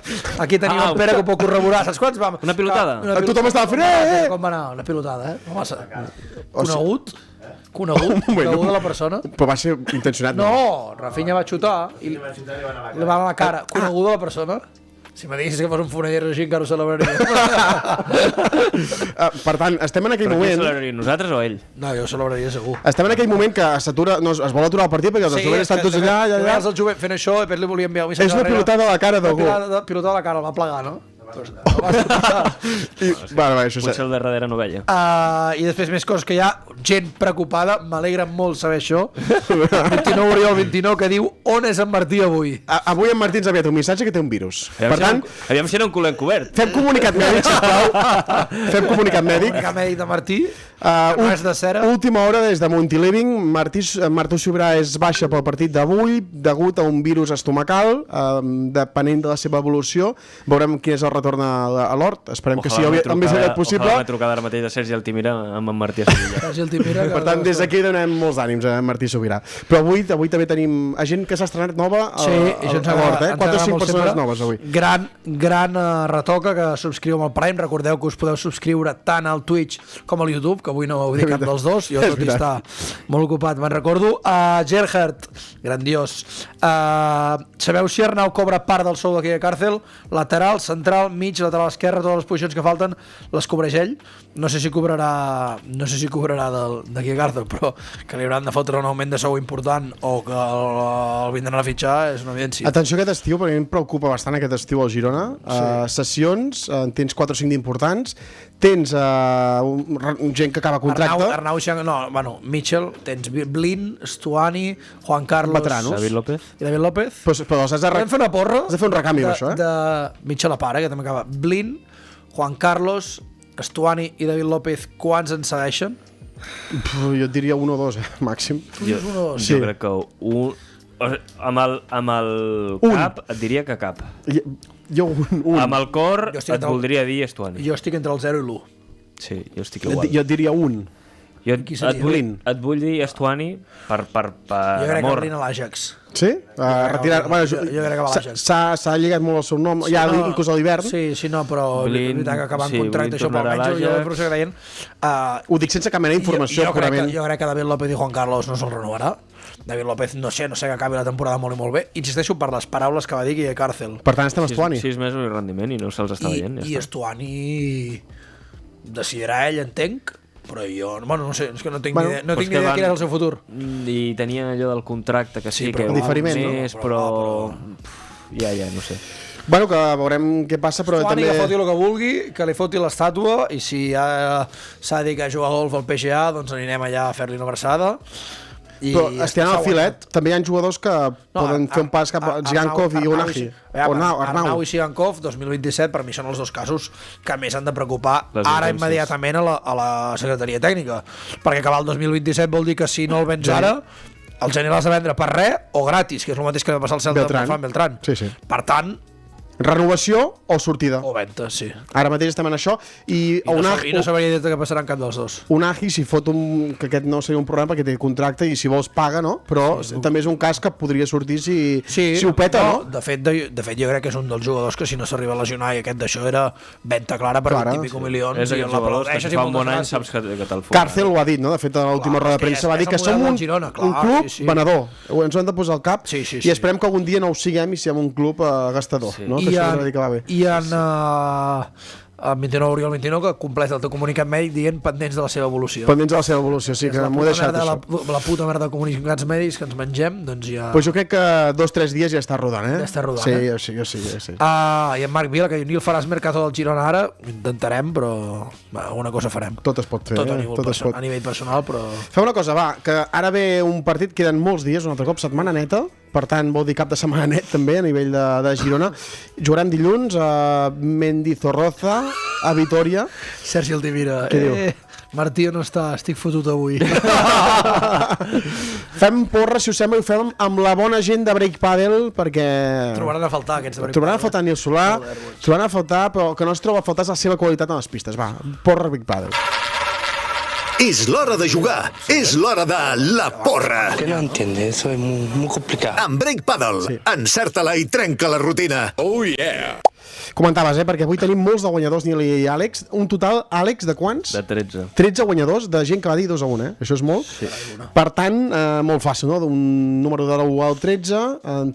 Aquí tenim el Pere, que ho pot corroborar. Saps quants vam? Una pilotada? Tothom estava fent, Com va anar? Una pilotada, Home, O sigui- conegut de la persona. Però va ser intencionat. No, Rafinha va xutar i li va a la cara. Conegut de la persona. Si me diguessis que fos un fonellero així, encara ho celebraria. Per tant, estem en aquell Però qui moment... celebraria, nosaltres o ell? No, jo ho celebraria segur. Estem en aquell moment que s'atura, no, es vol aturar el partit perquè els jovents estan tots allà. Veus el jovent fent això i després li volia enviar un missatge. És una pilotada a la cara d'algú. Pilotada a la cara, el va plegar, no? Va, això Potser el de darrere no veia. I després més coses que hi ha, gent preocupada, m'alegra molt saber això. 29 Oriol 29 que diu on és en Martí avui? Avui en Martí ens ha enviat un missatge que té un virus. Per tant, Aviam si era un culer encobert. fem comunicat mèdic, sisplau. Fem comunicat mèdic. Que mèdic de Martí? Res de cera? Última hora des de Montiliving. Martí Sobrà és baixa pel partit d'avui degut a un virus estomacal. Depenent de la seva evolució, veurem quin és el retorn a l'hort. Esperem que sigui el més aviat possible. Ojalà una trucada ara mateix de Sergi Altimira amb en Martí a Sevilla. Sergi Altimira, Per tant, des d'aquí donem molts ànims a Martí Sobirà. Però avui també tenim gent que s'ha estrenat nova a l'hort, 4 o 5 persones noves avui. Gran retoca que subscriu amb el Prime. Recordeu que us podeu subscriure tant al Twitch com al YouTube, que avui no heu dit cap dels dos, jo tot i està molt ocupat, me'n recordo. Gerhard, grandiós. Sabeu si Arnau cobra part del sou d'aquella càrcel? Lateral, central, mig, lateral esquerra, totes les posicions que falten les cobreix ell. No sé si cobrarà d'aquella càrcel, però que li hauran de fotre un augment de sou important o que el vindran a fitxar és una evidència. Atenció aquest estiu, perquè em preocupa bastant aquest estiu al Girona. Sessions, tens 4 o 5 d'importants, tens gent que acaba contracte. Arnau, Mitchell, tens Blin, Stuani, Juan Carlos... Veteranos. David López. I David López. Però has de... Podem fer una porra? Has de fer un recanvi amb això, De Mitchell a pare, que també acaba. Blin, Juan Carlos, Stuani i David López, quants en segueixen? Jo et diria 1 o 2, màxim. Jo crec que amb el cap et diria que cap. Jo un. Amb el cor Jo estic et voldria dir Estuani. Jo estic entre el 0 i l'1. Sí, jo estic igual. Jo et diria un. Jo Qui seria? et vull dir Estuani per Jo crec que amor. Berlín a l'Ajax. Sí? Retirar... Bueno, jo crec que va a l'Ajax. s'ha lligat molt el seu nom, ja inclús a l'hivern. Sí, no, però Blin, veritat que acabant sí, contracte, Blin això per tornarà a almenys jo l'Ajax. professor creient. Ho dic sense cap mena d'informació, purament. Jo crec que David López i Juan Carlos no se'l renovarà. David López, no sé que acabi la temporada molt i molt bé. Insisteixo per les paraules que va dir Guille Càrcel. Per tant, estem a Estuani. 6 mesos i rendiment i no se'ls està veient. I Estuani decidirà ell, entenc, però jo, bueno, no sé, és que no tinc ni idea, no tinc ni idea quin és el seu futur. I tenia allò del contracte que sí, Sí, que però val diferiment, no? més, però... Ja, no sé. Bueno, que veurem què passa, però Estuani també... que foti el que vulgui, que li foti l'estàtua, i si s'ha de dir que jugar a golf al PGA, doncs anirem allà a fer-li una abraçada. Però estirant el filet, també hi ha jugadors que poden fer un pas cap a Zigankov i Unahi. Arnau i Zigankov, 2027, per mi són els dos casos que més han de preocupar Les ara urgències. immediatament a la secretaria tècnica. Perquè acabar el 2027 vol dir que si no el vens ara, el gener l'has de vendre per res o gratis, que és el mateix que va passar al Celta amb Beltrán. Sí. Per tant, Renovació o sortida. o venda, sí. Ara mateix estem en això. I I no sabria dir què passarà en cap dels dos. Unahi, si fot que aquest no seria un problema perquè té contracte i si vols paga, no? Però també és un cas que podria sortir si ho peta, no? De fet, jo crec que és un dels jugadors que si no s'arriba a lesionar i aquest d'això era venda clara per 20 i pico milions. És i aquests la jugadors que aplaudeixes si i fa un bon moltes any gràcies. saps que te'l fot. Càrcel ho ha dit, no? De fet, a l'última roda de premsa va dir que és el som model un del Girona, clar, un club sí. venedor. Ens ho hem de posar al cap Sí. i esperem que algun dia no ho siguem i siguem un club gastador, no? Que això és dir que va bé. I en el 29 Oriol 29 que completa el teu comunicat mèdic dient pendents de la seva evolució. Pendents de la seva evolució, sí, És que la m'ho he puta deixat, merda, això. la puta merda de comunicats mèdics que ens mengem, doncs ja... Pues jo crec que 2-3 dies ja està rodant, eh? Ja està rodant, sí, eh? Jo sí. I en Marc Vila, que diu, Nil, faràs mercato del Girona ara? Ho intentarem, però alguna cosa farem. Tot es pot fer, Tot a tot nivell personal, però... Fem una cosa, va, que ara ve un partit, queden molts dies, un altre cop, setmana neta, per tant, vol dir cap de setmana net també a nivell de Girona. Jugarem dilluns a Mendizorroza, a Vitoria. Sergi Altimira, Què diu? Martí no està, estic fotut avui. Fem porra, si us sembla, i ho fem amb la bona gent de Break Padel, perquè... Trobaran a faltar aquests de Break Trobaran a Padel. faltar Nil Solà, trobaran a faltar, però que no es troba a faltar és la seva qualitat en les pistes. Va, porra Break Padel. És l'hora de jugar, és l'hora de la porra. Usted no entiende, eso es muy complicado. Amb Break Paddle, encerta-la i trenca la rutina. Oh, yeah. Comentaves, perquè avui tenim molts de guanyadors, Nil i Àlex. Un total, Àlex, de quants? De 13. 13 guanyadors de gent que va dir 2-1, eh? Això és molt. Sí. Per tant, molt fàcil, no? D'un número de l'1 al 13,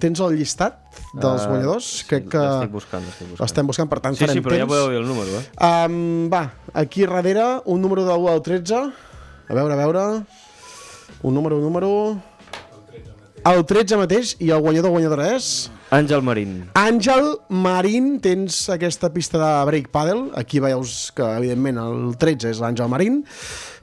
tens el llistat dels guanyadors? Crec que... L'estic buscant. L'estem buscant, per tant, Sí, farem però ja temps. podeu dir el número, eh? Va, aquí darrere, un número de l'1 al 13. A veure... Un número... El 13 mateix, i el guanyadora és... Àngel Marín. Àngel Marín, tens aquesta pista de Break Padel. Aquí veus que, evidentment, el 13 és l'Àngel Marín.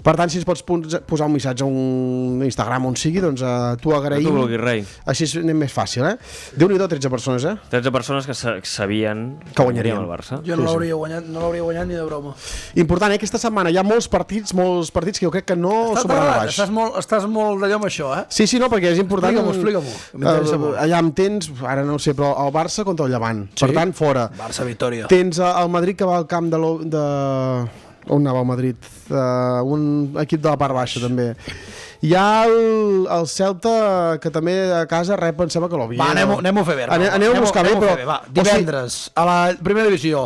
Per tant, si ens pots posar un missatge a un Instagram on sigui, doncs t'ho agraïm. Que tu vulguis, rei. Així anem més fàcil, eh? Déu-n'hi-do, 13 persones, eh? 13 persones que sabien Que guanyarien. el Barça. Jo no l'hauria guanyat ni de broma. Important, aquesta setmana hi ha molts partits que jo crec que no sobraran a baix. Estàs molt d'allò amb això, eh? Sí, no, perquè és important... Explica-m'ho. M'interessa molt. Allà em tens, ara no ho sé, però el Barça contra el Llevant. Sí? Per tant, fora. Barça-Victòria. Tens el Madrid que va al camp on anava el Madrid? Un equip de la part baixa, també. Hi ha el Celta, que també a casa rep, em sembla que l'Oviedo. Va, anem-ho a fer bé. Anem a buscar bé, però... Va. Divendres, a la primera divisió,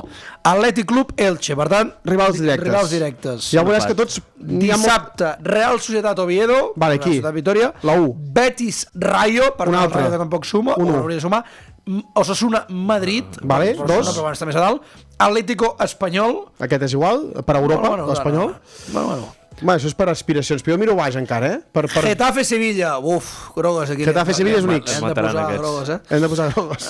Atlètic Club Elche, per tant, Rivals directes. Ja veuràs que tots... Dissabte, Real Societat Oviedo, Vale, aquí. Victòria, La U. Betis Rayo, per Un tant, altre. el Rayo tampoc suma, o hauria de sumar, Osasuna Madrid, Vale, Osasuna, dos. però està més a dalt, Atlético Espanyol, Aquest és igual, per Europa, l'Espanyol. Bueno. Bueno, això és per aspiracions, però jo miro baix encara, eh? Per... Getafe Sevilla, grogues aquí. Getafe Sevilla és un X. Hem de Mataran posar aquests. grogues, eh? Hem de posar grogues.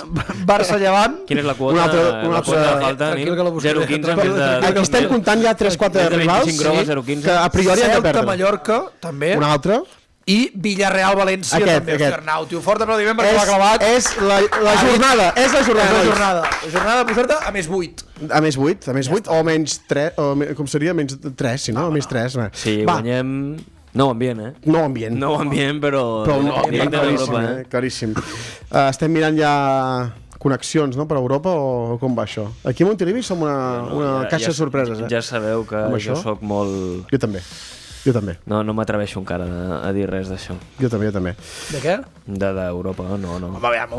Barça Llevant. Quina és la quota? Un altre- la quota de falta, tranquil, Nil? que la buscaré. 0,15 en vez de... Aquí estem comptant ja 3-4 de rivals 25 grogues, 0,15. que a priori han de Celta, perdre. Mallorca, també. Un altre. I Villarreal-València, Aquest. també. Hòstia, Arnau, tio, fort aplaudiment perquè l'ha clavat. És la jornada. És la És jornada. la jornada. La jornada de posar-te a més 8. A més 8, o menys 3, com seria? Menys 3, si no? Més 3. Sí, Va, guanyem... Nou ambient, eh? nou ambient. Nou ambient, però... Però no, directe claríssim, d'Europa, eh? claríssim. Estem mirant ja connexions, no?, per Europa, o com va això? Aquí a Montilivi som una caixa de sorpreses, eh? Ja sabeu que Amb jo això? sóc molt... Jo també. Jo també. No m'atreveixo encara a dir res d'això. Jo també. De què? D'Europa, no. Home, aviam,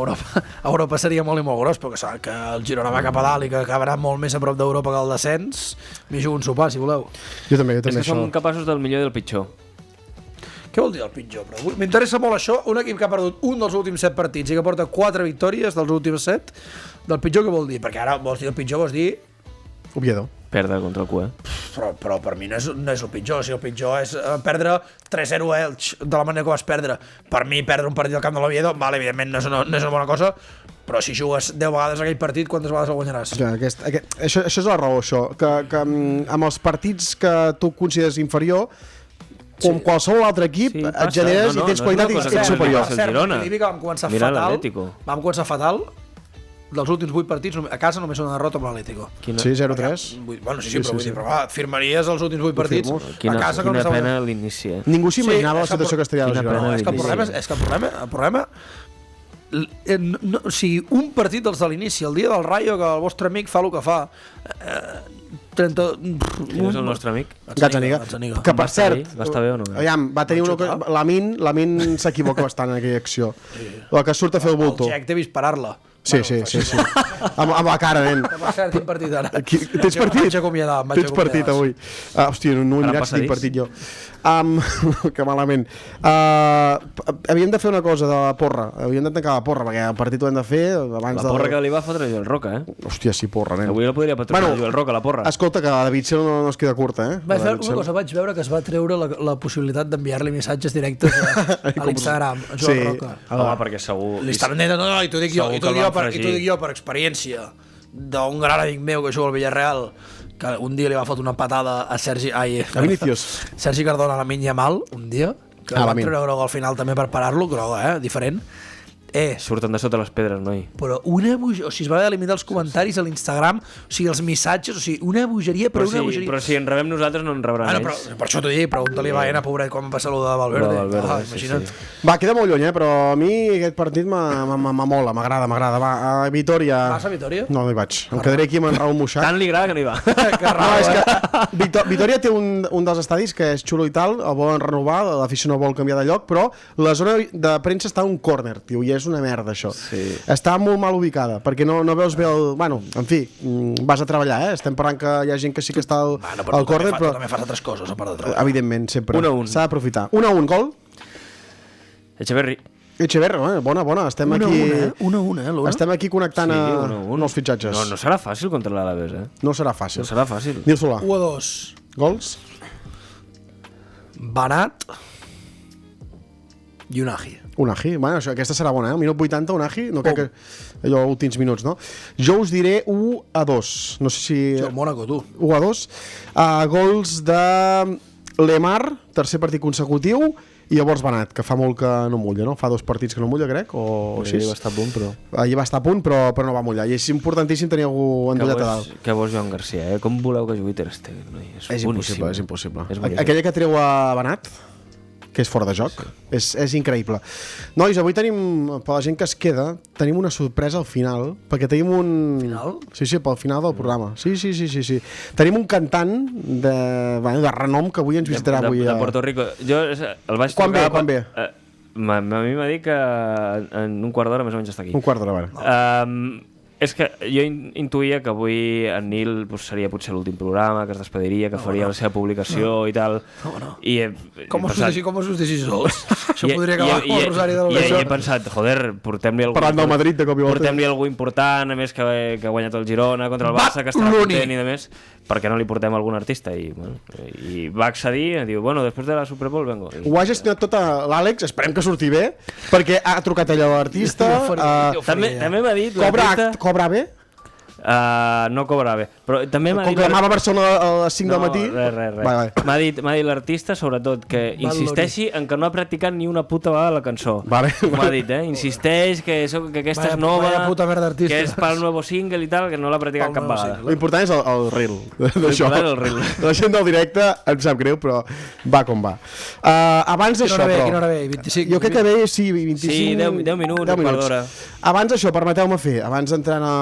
Europa seria molt i molt gros, però que el Girona va cap a dalt i que acabarà molt més a prop d'Europa que el descens, m'hi jugo un sopar, si voleu. Jo també, És que això. som capaços del millor i del pitjor. Què vol dir el pitjor? Però m'interessa molt això, un equip que ha perdut un dels últims 7 partits i que porta 4 victòries dels últims 7, del pitjor què vol dir? Perquè ara vols dir el pitjor, vols dir... Oviedo. Perdre contra el QE. Però per mi no és el pitjor, el pitjor és perdre 3-0 a Elx de la manera que vas perdre. Per mi perdre un partit al camp de l'Oviedo, vale, evidentment no és una bona cosa, però si jugues 10 vegades aquell partit, quantes vegades el guanyaràs? Això és la raó, això, que amb els partits que tu consideres inferior, com qualsevol altre equip, et generes i tens qualitat i ets superior. El Girona. Vam començar Mira fatal. l'Atlético. Vam començar fatal. Dels últims 8 partits, a casa només una derrota amb l'Atlético. Sí, 0-3. Bueno, sí, però vull dir, però va, et firmaries els últims 8 partits a casa que Quina només... pena l'inici, Ningú s'imaginava la situació que estaria al Girona. És que el problema o sigui, un partit dels de l'inici, el dia del Rayo, que el vostre amic fa el que fa, 30... Quin és el nostre amic? Gazzaniga. Que per cert, va estar bé o no? aviam, va tenir una... Lamin s'equivoca bastant en aquella acció. La que surt a fer el bulto. El Jack té vist parar-la. Sí. Amb la cara, nen. Per cert, tinc partit ara. Tens partit? Tens partit avui. Hòstia, no he mirat si tinc partit jo. Que malament. Havíem de fer una cosa de la porra. Havíem de tancar la porra, perquè el partit ho hem de fer abans de... La porra que li va fotre Joel Roca, Hòstia, sí, porra, nen. Avui la podria patrocinar Joel Roca, la porra. Escolta, que la de Bitzel no es queda curta, Vaig veure que es va treure la possibilitat d'enviar-li missatges directes a l'Instagram, a Joel Roca. Home, perquè segur... Li estaven dient, no, i t'ho dic jo per experiència d'un gran amic meu que juga al Villarreal, que un dia li va fotre una patada a Sergi Cardona a la Minya Mal, un dia, que va treure groga al final també per parar-lo, groga, diferent. Surten de sota les pedres, noi. Però una bogeria, o sigui, es va haver d'eliminar els comentaris a l'Instagram, o sigui, els missatges, o sigui, una bogeria, però una bogeria. Però si en rebem nosaltres no en rebran ells. Per això t'ho dic, pregunta-li a Baena, pobret, quan va saludar a Valverde. Imagina't. Va, queda molt lluny, però a mi aquest partit m'amola, m'agrada. Va, a Vitoria... Vas a Vitoria? No hi vaig. Em quedaré aquí amb en Raúl Moixat. Tant li agrada que no hi va. No, és que Vitoria té un dels estadis que és xulo i tal, el volen renovar, l'afició no vol canviar de lloc, però la zona de premsa està a un córner, tio, i és una merda, això. Sí. Està molt mal ubicada, perquè no veus bé el... Bueno, en fi, vas a treballar, Estem parlant que hi ha gent que sí que està al córner, però... també fas altres coses, a part de treballar. Evidentment, sempre. 1-1. S'ha d'aprofitar. 1-1, gol? Echeverri, bona. Estem aquí... 1-1, l'Una? Estem aquí connectant els fitxatges. No serà fàcil contra l'Alaves, No serà fàcil. No serà fàcil. Nil Solà. 1-2. Gols? Banat i Unagi. Bueno, aquesta serà bona, Minut 80, Unagi. No crec que... Allò, últims minuts, no? Jo us diré 1-2. No sé si... Sí, el Mónaco, tu. 1-2. Gols de Lemar, tercer partit consecutiu, i llavors Banat, que fa molt que no mulla, no? Fa 2 partits que no mulla, crec, o 6. Ahir va estar a punt, però... Ahir va estar a punt, però no va mullar. I és importantíssim tenir algú endollat a dalt. Que vols Joan Garcia, Com voleu que jugui Ter Stegen, noi? És impossible. Aquella que treu a Banat, que és fora de joc, és increïble. Nois, avui tenim, per la gent que es queda, tenim una sorpresa al final, perquè tenim un... Final? Sí, pel final del programa. Sí. Tenim un cantant de renom que avui ens visitarà avui. De Puerto Rico. Jo el vaig trucar... Quan ve? A mi m'ha dit que en un quart d'hora més o menys està aquí. Un quart d'hora, vale. És que jo intuïa que avui en Nil seria potser l'últim programa, que es despediria, que faria la seva publicació i tal. No. Com us deixis sols? Això podria acabar com el Rosari de I he pensat, joder, portem-li algú... Parlant del Madrid, de cop i volta. Portem-li algú important, a més que ha guanyat el Girona contra el Barça, que estarà content i de més. Per què no li portem algun artista? I va accedir, diu, bueno, després de la Super Bowl vengo. Ho ha gestionat tot l'Àlex, esperem que surti bé, perquè ha trucat allò a l'artista. També m'ha dit l'artista... Cobra bé? No cobra bé, però també m'ha dit... Com que demà va a Barcelona a les 5 del matí... Res. M'ha dit l'artista, sobretot, que insisteixi en que no ha practicat ni una puta vegada la cançó. M'ha dit, Insisteix que aquesta és nova, que és pel nou single i tal, que no l'ha practicat cap vegada. L'important és el reel d'això. La gent del directe em sap greu, però va com va. Abans d'això, però... Quina hora ve? 25? Jo crec que ve, sí, 25... Sí, 10 minuts, un quart d'hora. Abans d'això, permeteu-me fer, abans d'entrar a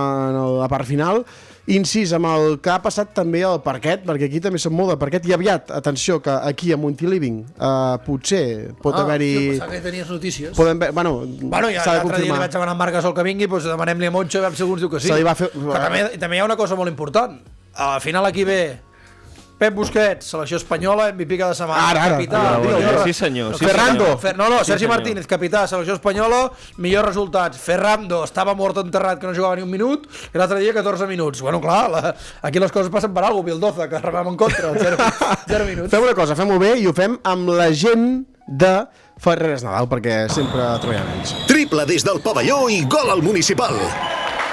la part final, incís amb el que ha passat també al parquet, perquè aquí també som molt de parquet, i aviat, atenció, que aquí a Montiliving potser pot haver-hi... Pensava que tenies notícies. Podem veure, bueno, Ja s'ha de l'altre dia li confirmar. vaig demanar a Marc Gasol que vingui, doncs demanem-li a Moncho, a veure si algú ens diu que sí. Se li va fer- I també hi ha una cosa molt important. Al final aquí ve Pep Busquets, selecció espanyola, MVP cada setmana. Ara, capità, ara, millor- Sí, senyor. Sí, Ferrando. senyor. No, Sí, Sergi senyor. Martínez, capità, selecció espanyola, millors resultats. Ferrando estava mort enterrat, que no jugava ni un minut, i l'altre dia 14 minuts. Bueno, clar, aquí les coses passen per alguna cosa. Bildoza, que rebem en contra, 0 minuts. Fem una cosa, fem-ho bé i ho fem amb la gent de Ferreres Nadal, perquè sempre treballem ells. Triple des del pavelló i gol al municipal.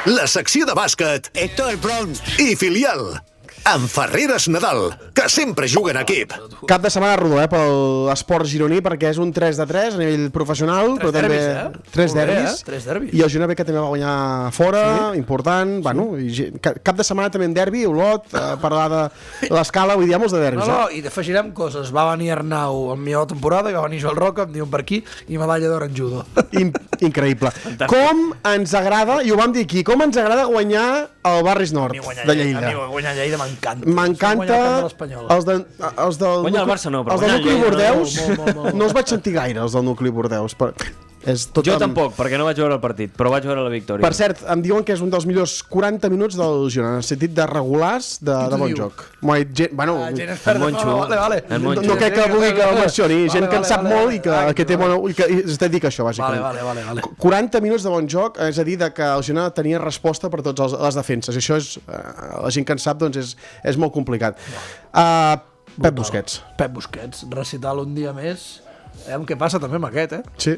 La secció de bàsquet Esto es Bronx. i filial. Amb Ferreres Nadal, que sempre juga en equip. Cap de setmana rodó, pel esport gironí, perquè és un 3-3 a nivell professional, però també... derbis, 3 Molt bé, derbis. 3 derbis. I el Girona B que també va guanyar fora, important, bueno, i cap de setmana també en derbi, Olot, parlar de l'escala, vull dir, hi ha molts de derbis, No, i afegirem coses. Va venir Arnau en millor temporada, i va venir Joel Roca, em diuen per aquí, i medalla d'or en judo. Increïble. Com ens agrada, i ho vam dir aquí, com ens agrada guanyar el Barris Nord de Lleida. A mi guanyar Lleida m'encanta. M'encanta els del Guanya el Barça no, però els del guanya nucli el Lleida, Bordeus. molt. No els vaig sentir gaire, els del nucli Bordeus. És tot Jo tampoc, perquè no vaig veure el partit, però vaig veure la victòria. Per cert, em diuen que és un dels millors 40 minuts del Girona, en el sentit de regulars, de bon joc. Bueno, Gent experta. El Moncho. Vale. El Moncho. no crec que vulgui que el mencioni, gent que en sap molt i que té bona... i que es dedica a això, bàsicament. Vale. 40 minuts de bon joc, és a dir, que el Girona tenia resposta per totes les defenses. I això és, la gent que en sap, doncs és molt complicat. Pep Busquets. Pep Busquets, recital un dia més. Veiem què passa també amb aquest, Sí.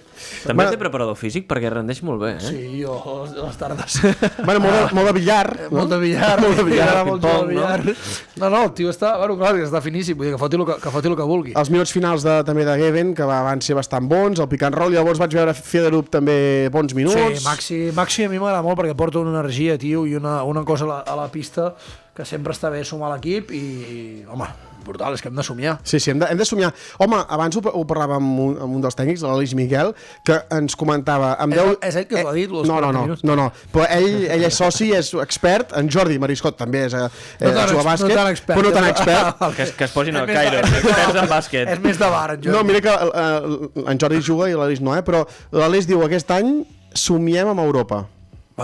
També té preparador físic perquè rendeix molt bé, eh? Sí, jo les tardes. Bueno, molt de billar. Molt de billar. Molt de billar, Molt ping-pong, de billar. No, el tio està... Bueno, clar, que està finíssim. Vull dir, que foti el que vulgui. Els minuts finals també de Geven, que van ser bastant bons, el pick and roll, llavors vaig veure Federup també bons minuts. Sí, Maxi a mi m'agrada molt perquè porta una energia, tio, i una cosa a la pista que sempre està bé sumar l'equip i, home, brutal, és que hem de somiar. Sí, hem de somiar. Home, abans ho parlàvem amb un dels tècnics, l'Aleix Miguel, que ens comentava... És ell que t'ho ha dit, els 40 minuts? No, però ell és soci, és expert, en Jordi Mariscot també és juga a bàsquet, però no tan expert. Que es posin al Cairo, experts en bàsquet. És més de bar, en Jordi. No, mira que en Jordi juga i l'Aleix no, però l'Aleix diu aquest any somiem amb Europa.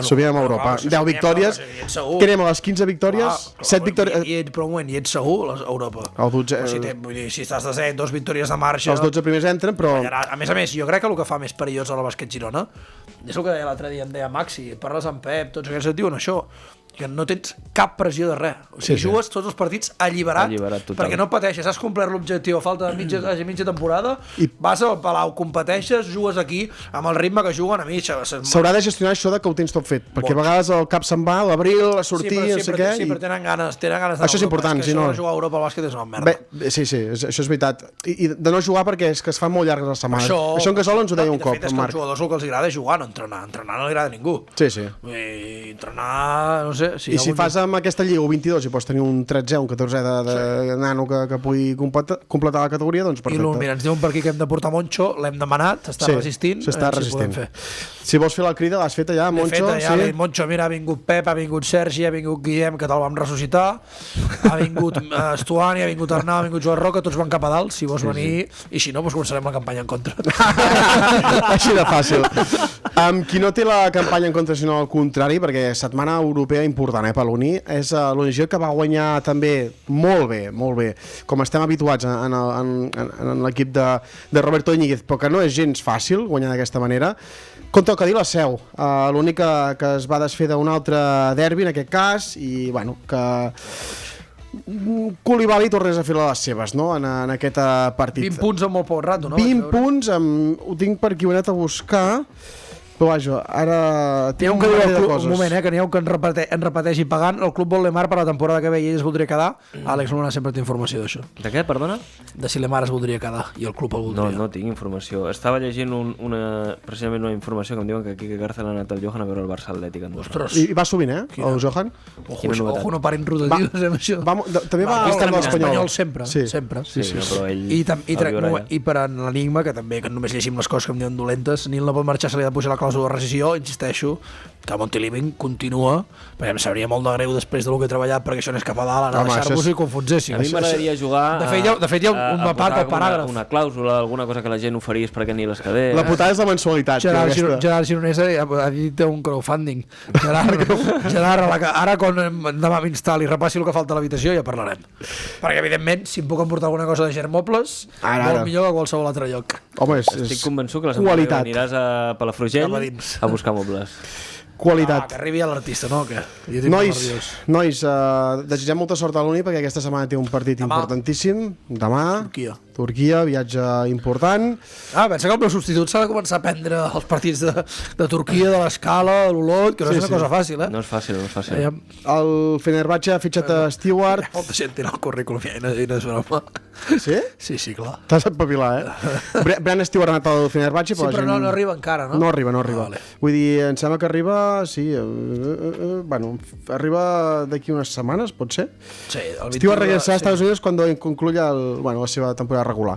Somiem amb Europa. 10 victòries. Què anem a les 15 victòries? 7 victòries. Però un moment, i ets segur a Europa? El 12, Vull dir, si estàs de 7, 2 victòries de marxa... els 12 primers entren, però... A més, jo crec que el que fa més perillós a la bàsquet Girona és el que deia l'altre dia, em deia Maxi, parles amb Pep, tots aquests et diuen això, que no tens cap pressió de res. O sigui, jugues tots els partits alliberat total. perquè no pateixes, has complert l'objectiu a falta de mitja temporada, vas al Palau, competeixes, jugues aquí amb el ritme que juguen a mi. S'haurà de gestionar això que ho tens tot fet, perquè a vegades el cap se'n va, l'abril, a sortir, no sé què... Sí, però tenen ganes Això és important, si no... jugar a Europa al bàsquet és una merda. Sí, això és veritat. I de no jugar perquè és que es fan molt llargues les setmanes. Això en Gasol ens ho deia un cop, en Marc. De fet, és que als jugadors el que els agrada és jugar, no entrenar. Entrenar no li agrada a ningú. Sí. I entrenar, no sé... I si fas amb aquesta Lliga U22 i pots tenir un 13è, un 14è de nano que pugui completar la categoria, doncs perfecte. I mira, ens diuen per aquí que hem de portar Moncho, l'hem demanat, s'està resistint. S'està resistint. Si vols fer la crida, l'has feta ja, Moncho? L'he feta ja, Moncho, mira, ha vingut Pep, ha vingut Sergi, ha vingut Guillem, que te'l vam ressuscitar, ha vingut Estuani, ha vingut Arnau, ha vingut Joel Roca, tots van cap a dalt, si vols venir, i si no, doncs començarem la campanya en contra. Així de fàcil. Qui no té la campanya en contra, sinó al contrari, perquè setmana europea important per l'Uni, és l'ONG que va guanyar també molt bé, com estem habituats en l'equip de Roberto Íñiguez, però que no és gens fàcil guanyar d'aquesta manera, contra el Cadí la Seu, l'únic que es va desfer d'un altre derbi en aquest cas, i bueno, que Koulibaly tornés a fer les seves, no?, en aquest partit. 20 punts en molt poc rato, no? 20 punts, ho tinc per aquí, ho he anat a buscar, però vaja, ara tinc un parell de coses. Un moment, que n'hi ha un que en repeteixi pagant. El Club vol Lemar per la temporada que ve i ell es voldria quedar. Àlex Luna sempre té informació d'això. De què, perdona? De si Lemar es voldria quedar i el club el voldria. No tinc informació. Estava llegint precisament una informació que em diuen que Quique Garza l'ha anat al Johan a veure el Barça Atlètic. Ostres! I va sovint, el Johan? Ojo, no parin rotatius amb això. També va a l'Espanyol sempre. Sí, però ell I per l'enigma, que també que només llegim les coses que em diuen dolentes, Nil no pot marxar, se li ha de pujar la clàusula clàusula de rescisió, insisteixo, que Montilivi continua, perquè em sabria molt de greu després del que he treballat perquè això anés cap a dalt, anar a deixar-vos i confonséssim. A mi m'agradaria jugar de fet, hi ha un part del paràgraf. Una clàusula, alguna cosa que la gent oferís perquè ni les quedés. La putada és la mensualitat. Gerard Gironesa ha dit un crowdfunding. Gerard, ara quan demà m'instal·li i repassi el que falta a l'habitació ja parlarem. Perquè, evidentment, si em puc emportar alguna cosa de Germobles, molt millor que a qualsevol altre lloc. Home, estic convençut que la setmana que aniràs a Palafrugell a buscar mobles. Qualitat. Que arribi a l'artista, no? Nois, desitgem molta sort a l'Uni perquè aquesta setmana té un partit importantíssim. Demà, Turquia, viatge important. Pensa que el meu substitut s'ha de començar a prendre els partits de Turquia, de l'Escala, de l'Olot, que no és una cosa fàcil, No és fàcil. El Fenerbahçe ha fitxat a Stewart. Molta gent té el currículum i no és broma. Sí? Sí, clar. T'has espavilat, Bran Stewart ha anat al Fenerbahçe. Sí, però no arriba encara, no? No arriba. Vull dir, em sembla que arriba, sí, arriba d'aquí unes setmanes, pot ser? Sí. Stewart regressarà als Estats Units quan concluya la seva temporada regular.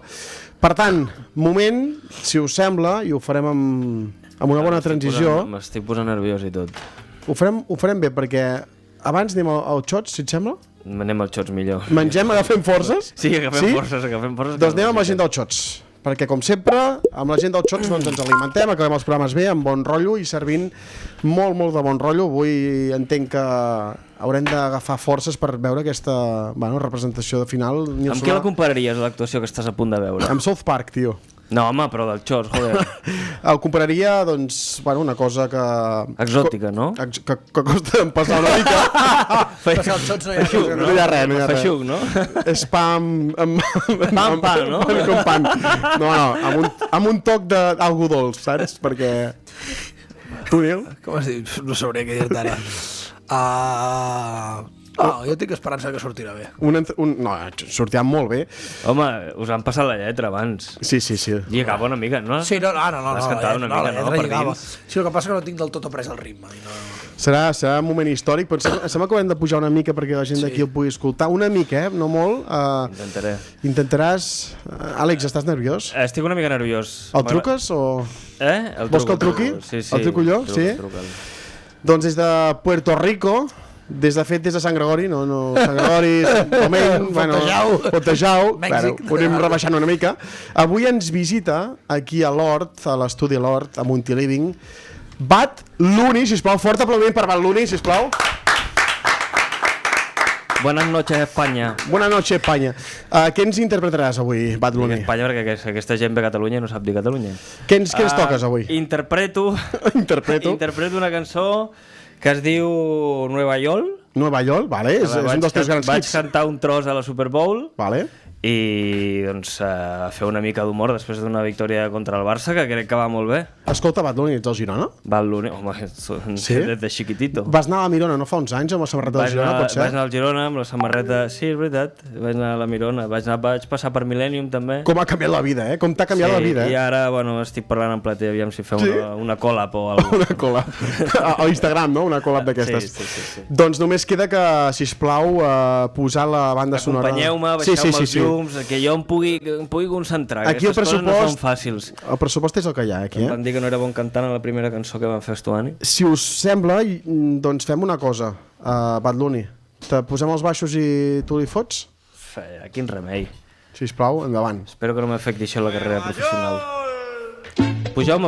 Per tant, moment, si us sembla, i ho farem amb una bona transició. M'estic posant nerviós i tot. Ho farem bé, perquè abans anem al Xots, si et sembla? Anem al Xots millor. Agafem forces? Sí, agafem forces. Doncs anem amb la gent del Xots. Perquè, com sempre, amb la gent del Xots doncs ens alimentem, acabem els programes bé, amb bon rotllo i servint molt, molt de bon rotllo. Avui entenc que haurem d'agafar forces per veure aquesta representació de final. Amb què la compararies, l'actuació que estàs a punt de veure? Amb South Park, tio. No, home, però del Xots, joder. El compararia, doncs, una cosa que... Exòtica, no? Que costa d'empassar una mica. Passar el Xots no hi ha res. Feixuc, no? És pa amb... Pa, no? Com pan. No, amb un toc d'algú dolç, saps? Perquè... Tu, Nil? Com es diu? No sabré què dir-te ara. Jo tinc esperança que sortirà bé. No, sortirà molt bé. Home, us han passat la lletra abans. Sí. Lligava una mica, no? Sí, no. Has cantat una mica, no? Per dins. Sí, el que passa que no tinc del tot après el ritme. Serà un moment històric, però em sembla que haurem de pujar una mica perquè la gent d'aquí el pugui escoltar. Una mica, no molt. Intentaré. Intentaràs... Àlex, estàs nerviós? Estic una mica nerviós. El truques o...? Vols que el truqui? Sí. El truco jo? Sí? Doncs des de Puerto Rico... Des de Sant Gregori, Sant Gregori, Fontejau, ho anem rebaixant una mica. Avui ens visita aquí a l'Hort, a l'estudi l'Hort, a Montiliving, Bad Looney, sisplau, fort aplaudiment per Bad Looney, sisplau. Buenas noches, Espanya. Buenas noches, Espanya. Què ens interpretaràs avui, Bad Looney? Espanya, perquè aquesta gent ve a Catalunya i no sap dir Catalunya. Què ens toques avui? Interpreto una cançó que es diu Nueva York. Nueva York, vale, és un dels teus grans hits. Vaig cantar un tros a la Super Bowl. Vale. I doncs fer una mica d'humor després d'una victòria contra el Barça, que crec que va molt bé. Escolta, Bad Looney, ets al Girona? Bad Looney, home, des de chiquitito. Vas anar a la Mirona no fa uns anys amb la samarreta del Girona, pot ser? Vaig anar al Girona amb la samarreta, sí, és veritat, vaig anar a la Mirona, vaig passar per Millennium també. Com ha canviat la vida, Com t'ha canviat la vida, I ara, estic parlant en plater, aviam si feu una collab o alguna cosa. Una collab. A Instagram, no? Una collab d'aquestes. Sí. Doncs només queda que, sisplau, posar la banda sonora... Acompanyeu-me, baixeu-me els llums, que jo em pugui concentrar. Aquí aquestes coses no són fàcils. El pressupost és el que hi ha, aquí, Em van dir que no era bon cantant a la primera cançó que van fer Estuani. Si us sembla, doncs fem una cosa, Bad Looney. Te posem els baixos i tu li fots? Quin remei. Sisplau, endavant. Espero que no m'afecti això la carrera professional. Pugeu-me.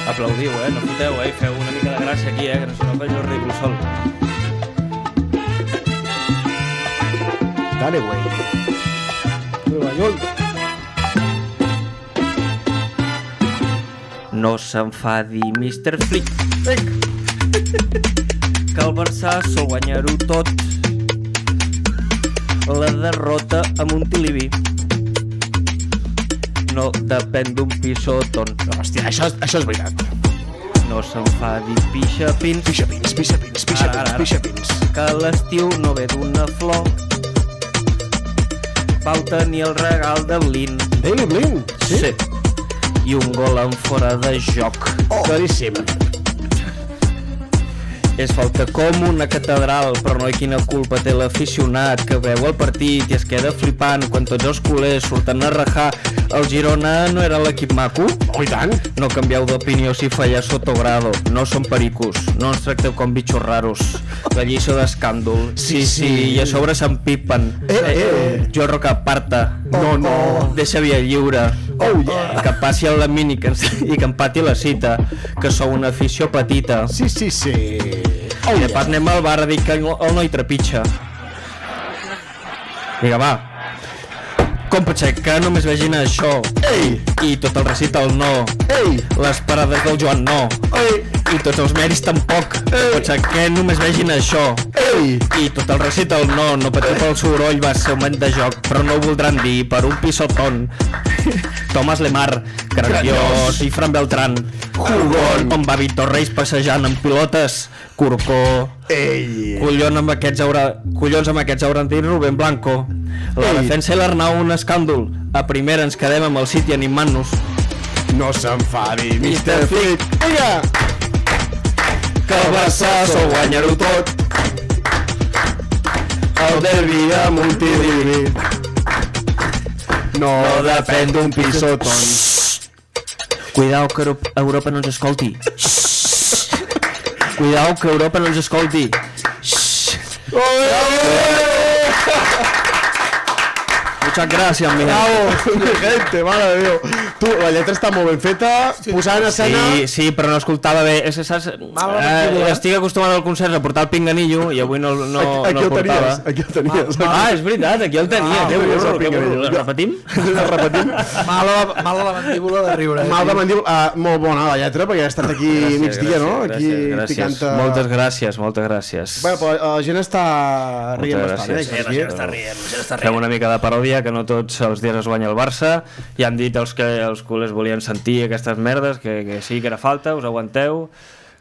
Aplaudiu, no foteu, feu una mica de gràcia aquí, que no faig el ridícul sol. Dale, güey. Nueva York. No s'enfadi, Mr. Flick, que el Barça sol guanyar-ho tot. La derrota a Montilivi no depèn d'un pisotón. Hòstia, això és veritat. No s'enfadi, pixapins, Pixapins. que l'estiu no ve d'una flor. Pau tenir el regal de Blin. Daily Blin? Sí. I un gol en fora de joc. Claríssim. És falta com una catedral, però no hi quina culpa té l'aficionat que veu el partit i es queda flipant quan tots els culers surten a rajar. El Girona no era l'equip maco? Oh, i tant. No canvieu d'opinió si falla sotogrado. No som pericos, no ens tracteu com bitxos raros. La lliçó d'escàndol, sí, i a sobre s'empipen. Jo Roca aparta. No. Deixa via lliure. Oh, yeah. Que passi el Lamini i que empati la cita. Que sou una afició petita. Sí. Oh, de pas anem al bar a dir que el noi trepitja. Vinga, va. Com pot ser que només vegin això? Ei! I tot el recital no. Ei! Les parades del Joan no. Ei! I tots els mèrits tampoc. Pot ser que només vegin això. Ei! I tot el recital no patiu pel soroll, va ser un moment de joc, però no ho voldran dir per un pisotón. Tomàs Lemar, Grandiós i Fran Beltrán, Jugón, on va Víctor Reis passejant amb pilotes, Corcó. Ei! Collons amb aquests hauran dit Rubén Blanco. La defensa i l'Arnau un escàndol. A primera ens quedem amb el City animant-nos. No s'enfadi, Mr. Flick. Vinga! Que el Barça sol guanyar-ho tot. El derbi de Montilivi no depèn d'un pisotón. Cuidao que Europa no ens escolti. Cuidao que Europa no ens escolti. Muchas gracias, mi Gente, mare de Déu. Tu, la lletra està molt ben feta, posant en escena... Sí, però no escoltava bé. És que saps... Estic acostumat al concert a portar el pinganillo i avui no el portava. Aquí el tenies. És veritat, aquí el tenia. Que burro. Repetim? Mala la mandíbula de riure. Mal de mandíbula. Molt bona la lletra, perquè ha estat aquí migdia, no? Aquí gràcies. Moltes gràcies. Bueno, però la gent està rient bastant, La gent està rient. Fem una mica de paròdia, que no tots els dies es guanya el Barça. Ja han dit els que els culers volien sentir aquestes merdes, que sí que era falta, us aguanteu,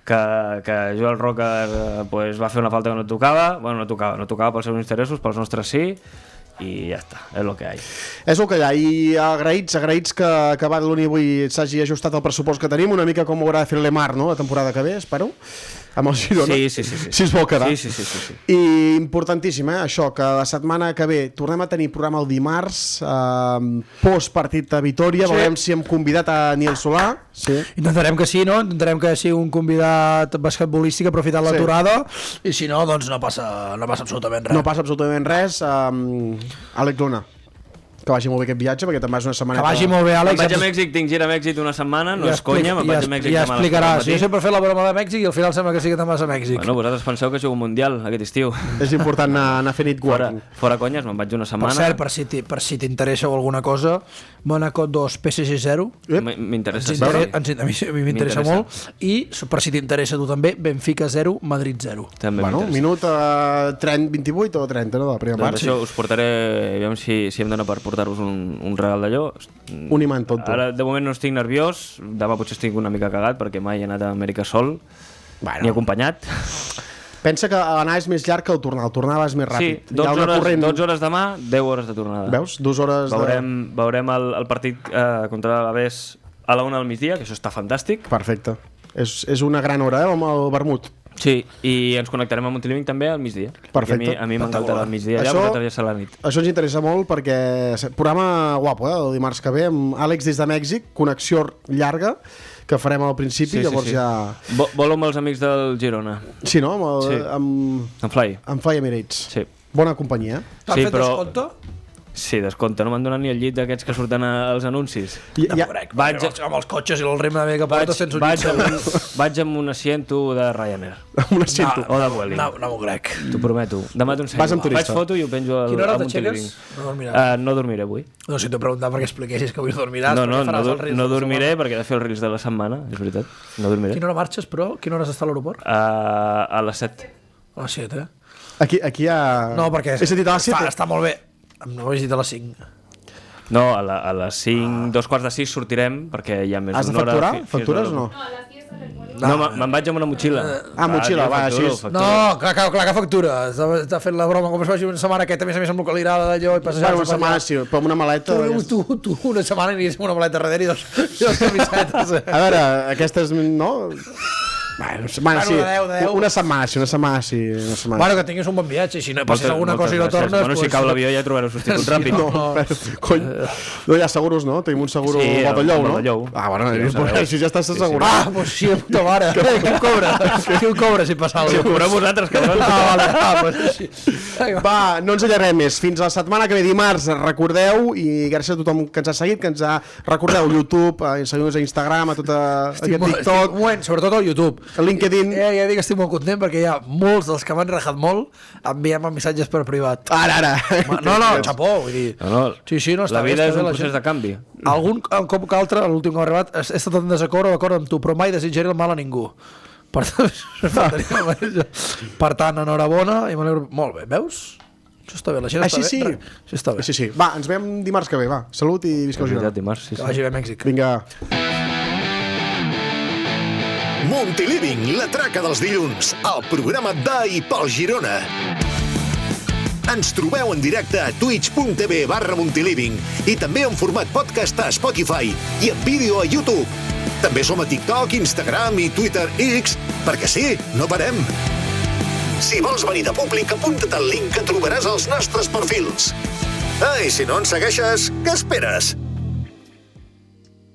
que Joel Roca pues, va fer una falta que no tocava, bueno, no tocava pels seus interessos, pels nostres sí, i ja està, és el que hi ha. És el que hi ha, i agraïts que Badaloni avui s'hagi ajustat el pressupost que tenim, una mica com ho haurà de fer l'Emar, no?, la temporada que ve, espero, amb el Girona, sí. si es vol quedar. Sí. I importantíssim, això, que la setmana que ve tornem a tenir programa el dimarts, postpartit a Vitòria, veurem si hem convidat a Nil Solà. Sí. Intentarem que sí, no? Intentarem que sigui un convidat basquetbolístic aprofitant l'aturada, i si no, doncs no passa absolutament res. No passa absolutament res. Àlex Luna, que vagi molt bé aquest viatge, perquè també és una setmana... Que vagi molt bé, Àlex. Em vaig a Mèxic, tinc gira a Mèxic una setmana, no és conya, me'n vaig a Mèxic ja explicaràs. Jo sempre he fet la broma de Mèxic i al final sembla que sí que te'n vas a Mèxic. Bueno, vosaltres penseu que jugo un mundial aquest estiu. És important anar a fer networking. Fora conyes, me'n vaig una setmana. Per cert, per si t'interessa alguna cosa, Mónaco 2, PSG 0. M'interessa. A mi m'interessa molt. I per si t'interessa tu també, Benfica 0, Madrid 0. Bueno, minut 28 o 30, no, de la primera part. Doncs això us portaré, aviam si em dona per portar-vos un regal d'allò. Un imant tonto. Ara de moment no estic nerviós, demà potser estic una mica cagat perquè mai he anat a Amèrica sol, ni acompanyat. Pensa que anar és més llarg que el tornar és més ràpid. Sí, 12 hores demà, 10 hores de tornada. Veus? 2 hores veurem el partit contra l'Alavés a la 1 del migdia, que això està fantàstic. Perfecte. És una gran hora, amb el vermut. Sí, i ens connectarem a Montiliving també al migdia. Perfecte. A mi m'encanta el migdia allà, vosaltres ja serà la nit. Això ens interessa molt perquè programa guapo, el dimarts que ve, amb Àlex des de Mèxic, connexió llarga, que farem al principi, llavors ja... Volo amb els amics del Girona. Sí, no? Amb Fly. Amb Fly Emirates. Sí. Bona companyia. T'han fet descompte? Sí, descompte, no m'han donat ni el llit d'aquests que surten als anuncis. Amb els cotxes i el ritme de que portes sense un llit. Vaig amb un asiento de Ryanair. Un asiento. O de Vueling. No m'ho crec. T'ho prometo. Demà t'ensenyo. Vas amb turista. Faig foto i ho penjo al Montiliving. No dormiràs? No dormiré avui. No, si t'ho preguntat perquè expliquessis que avui no dormiràs. No dormiré perquè he de fer els reels de la setmana, és veritat. No dormiré. Quina hora marxes, però? Quina hora has d'estar a l'aeroport? A les 7. A les 7, Aquí hi ha... No, perquè he sentit a les 7. Està molt bé. No ho he dit a les 5. No, a les 5, 2:45 sortirem, perquè hi ha més has d'una hora. Has de facturar? Factures o no? No, me'n vaig amb una motxilla. Motxilla, va, així. No, clar que factura. Està fent la broma com es faci una setmana aquesta, a més amb localitzada d'allò i passejar. Una setmana, sí, però amb una maleta... Tu una setmana aniries amb una maleta darrere i dos camisetes. A veure, aquestes, no? Bueno, setmana, Bueno, sí. de 10. Una setmana, sí, una setmana, sí. Una setmana. Bueno, que tinguis un bon viatge, si no passes alguna cosa i no gràcies. tornes... Bueno, si cau l'avió ja trobareu substitut ràpid. No, cony, no hi ha seguros, no? Tenim un seguro Sí, Badallou, el no? Badallou. Ah, bueno, Sí, sabeu. si ja estàs assegurat. Ah, doncs sí, de puta mare. Qui ho cobra? Qui ho cobra si passa alguna cosa? Cobreu vosaltres, cabrons. Ah, vale, doncs sí. Va, no ens allarguem més. Fins la setmana que ve dimarts, recordeu, i gràcies a tothom que ens ha seguit, que ens ha... Recordeu, YouTube, seguim-nos a Instagram, a tot aquest TikTok, Un moment, sobretot al YouTube. a LinkedIn. Ja dic que estic molt content perquè hi ha molts dels que m'han rajat molt enviem missatges per privat. Ara. No, xapó, vull dir... No, Sí, no, està la bé, vida està és bé, un la procés gent. de canvi. Algun cop que altre, l'últim que m'ha arribat, he estat en d'acord amb tu, però mai desitjaré el mal a ningú. Per tant, enhorabona i m'alegro... Molt bé, veus? Això està bé, la gent Així està sí. bé. Això està bé. Així sí. Va, ens veiem dimarts que ve, va. Salut i visca el Girona. Dimarts, sí, Que sí. vagi bé a Mèxic. Vinga. Multiliving, la traca dels dilluns, el programa de i pel Girona. Ens trobeu en directe a twitch.tv/multiliving i també en format podcast a Spotify i en vídeo a YouTube. També som a TikTok, Instagram i Twitter X, perquè sí, no parem. Si vols venir de públic, apunta't al link que trobaràs als nostres perfils. Ah, i si no ens segueixes, què esperes?